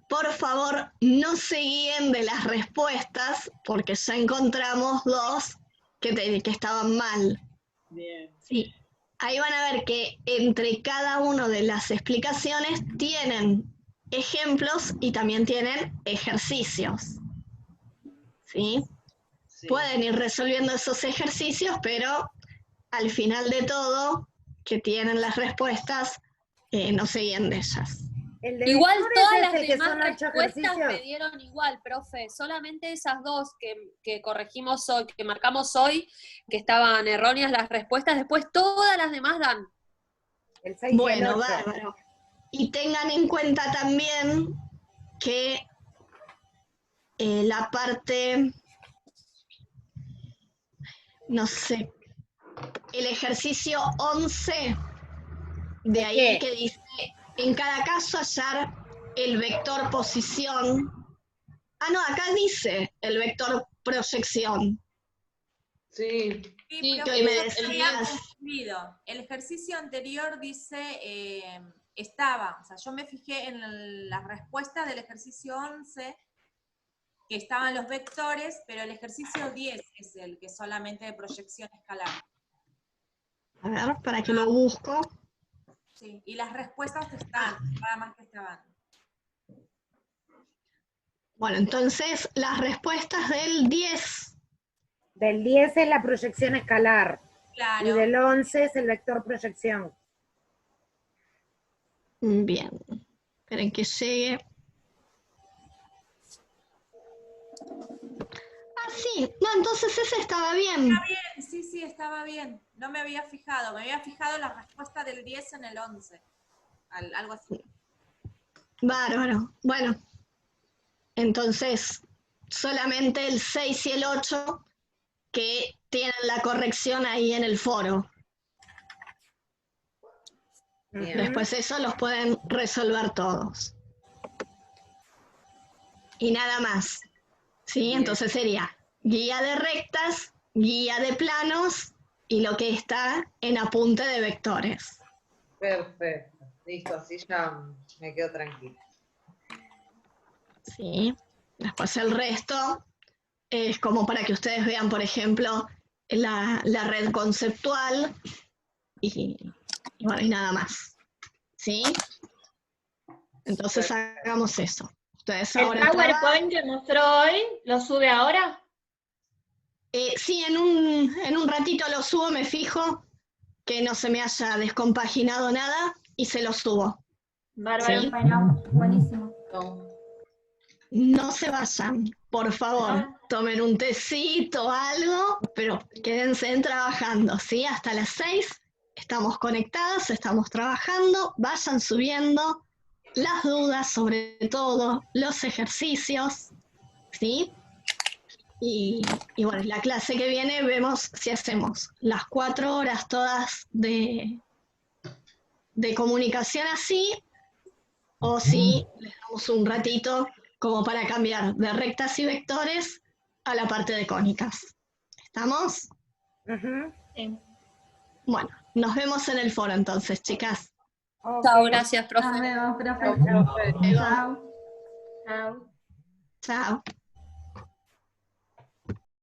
Por favor, no se guíen de las respuestas, porque ya encontramos 2 que estaban mal. Bien. Sí. Ahí van a ver que entre cada una de las explicaciones tienen ejemplos y también tienen ejercicios. ¿Sí? Pueden ir resolviendo esos ejercicios, pero al final de todo, que tienen las respuestas, no se guíen de ellas. Igual todas las el que demás son 8 respuestas ejercicios. me dieron igual, profe. Solamente esas 2 que corregimos hoy, que marcamos hoy, que estaban erróneas las respuestas, después todas las demás dan. El 6 y el Bueno, 8. bárbaro. Y tengan en cuenta también que la parte, no sé, el ejercicio 11, de ahí que dice, en cada caso hallar el vector posición. Ah, no, acá dice el vector proyección. Sí. Sí, que profe, hoy me yo decías. había confundido. El ejercicio anterior dice estaba, o sea, yo me fijé en la respuesta del ejercicio 11, que estaban los vectores, pero el ejercicio 10 es el que solamente de proyección escalar. A ver, para que lo busco. Sí, y las respuestas están, nada más que estaban. Bueno, entonces las respuestas del 10. Del 10 es la proyección escalar. Claro. Y del 11 es el vector proyección. Bien. Esperen que llegue. Ah, sí. No, entonces ese estaba bien. Está bien, sí, estaba bien. No me había fijado. Me había fijado la respuesta del 10 en el 11. Algo así. Bárbaro. Bueno. Entonces, solamente el 6 y el 8 que tienen la corrección ahí en el foro. Bien. Después eso los pueden resolver todos. Y nada más. ¿Sí? Bien. Entonces sería guía de rectas, guía de planos y lo que está en apunte de vectores. Perfecto. Listo, así ya me quedo tranquila. ¿Sí? Después el resto es como para que ustedes vean, por ejemplo, la red conceptual y bueno, y nada más. ¿Sí? Entonces hagamos eso. Ustedes ¿El ahora PowerPoint que mostró hoy lo sube ahora? sí, en un ratito lo subo, me fijo que no se me haya descompaginado nada y se lo subo. Bárbaro. ¿Sí? Bueno, buenísimo. No se vayan, por favor, tomen un tecito o algo, pero quédense trabajando, ¿sí? Hasta las 6 estamos conectados, estamos trabajando, vayan subiendo las dudas, sobre todo los ejercicios, ¿sí? Y bueno, la clase que viene vemos si hacemos las 4 horas todas de comunicación así, o si les damos un ratito como para cambiar de rectas y vectores a la parte de cónicas. ¿Estamos? Sí. Bueno, nos vemos en el foro entonces, chicas. Chao, gracias, profe. Nos vemos, profe. Chao, profe. Chao. Chao. Chao.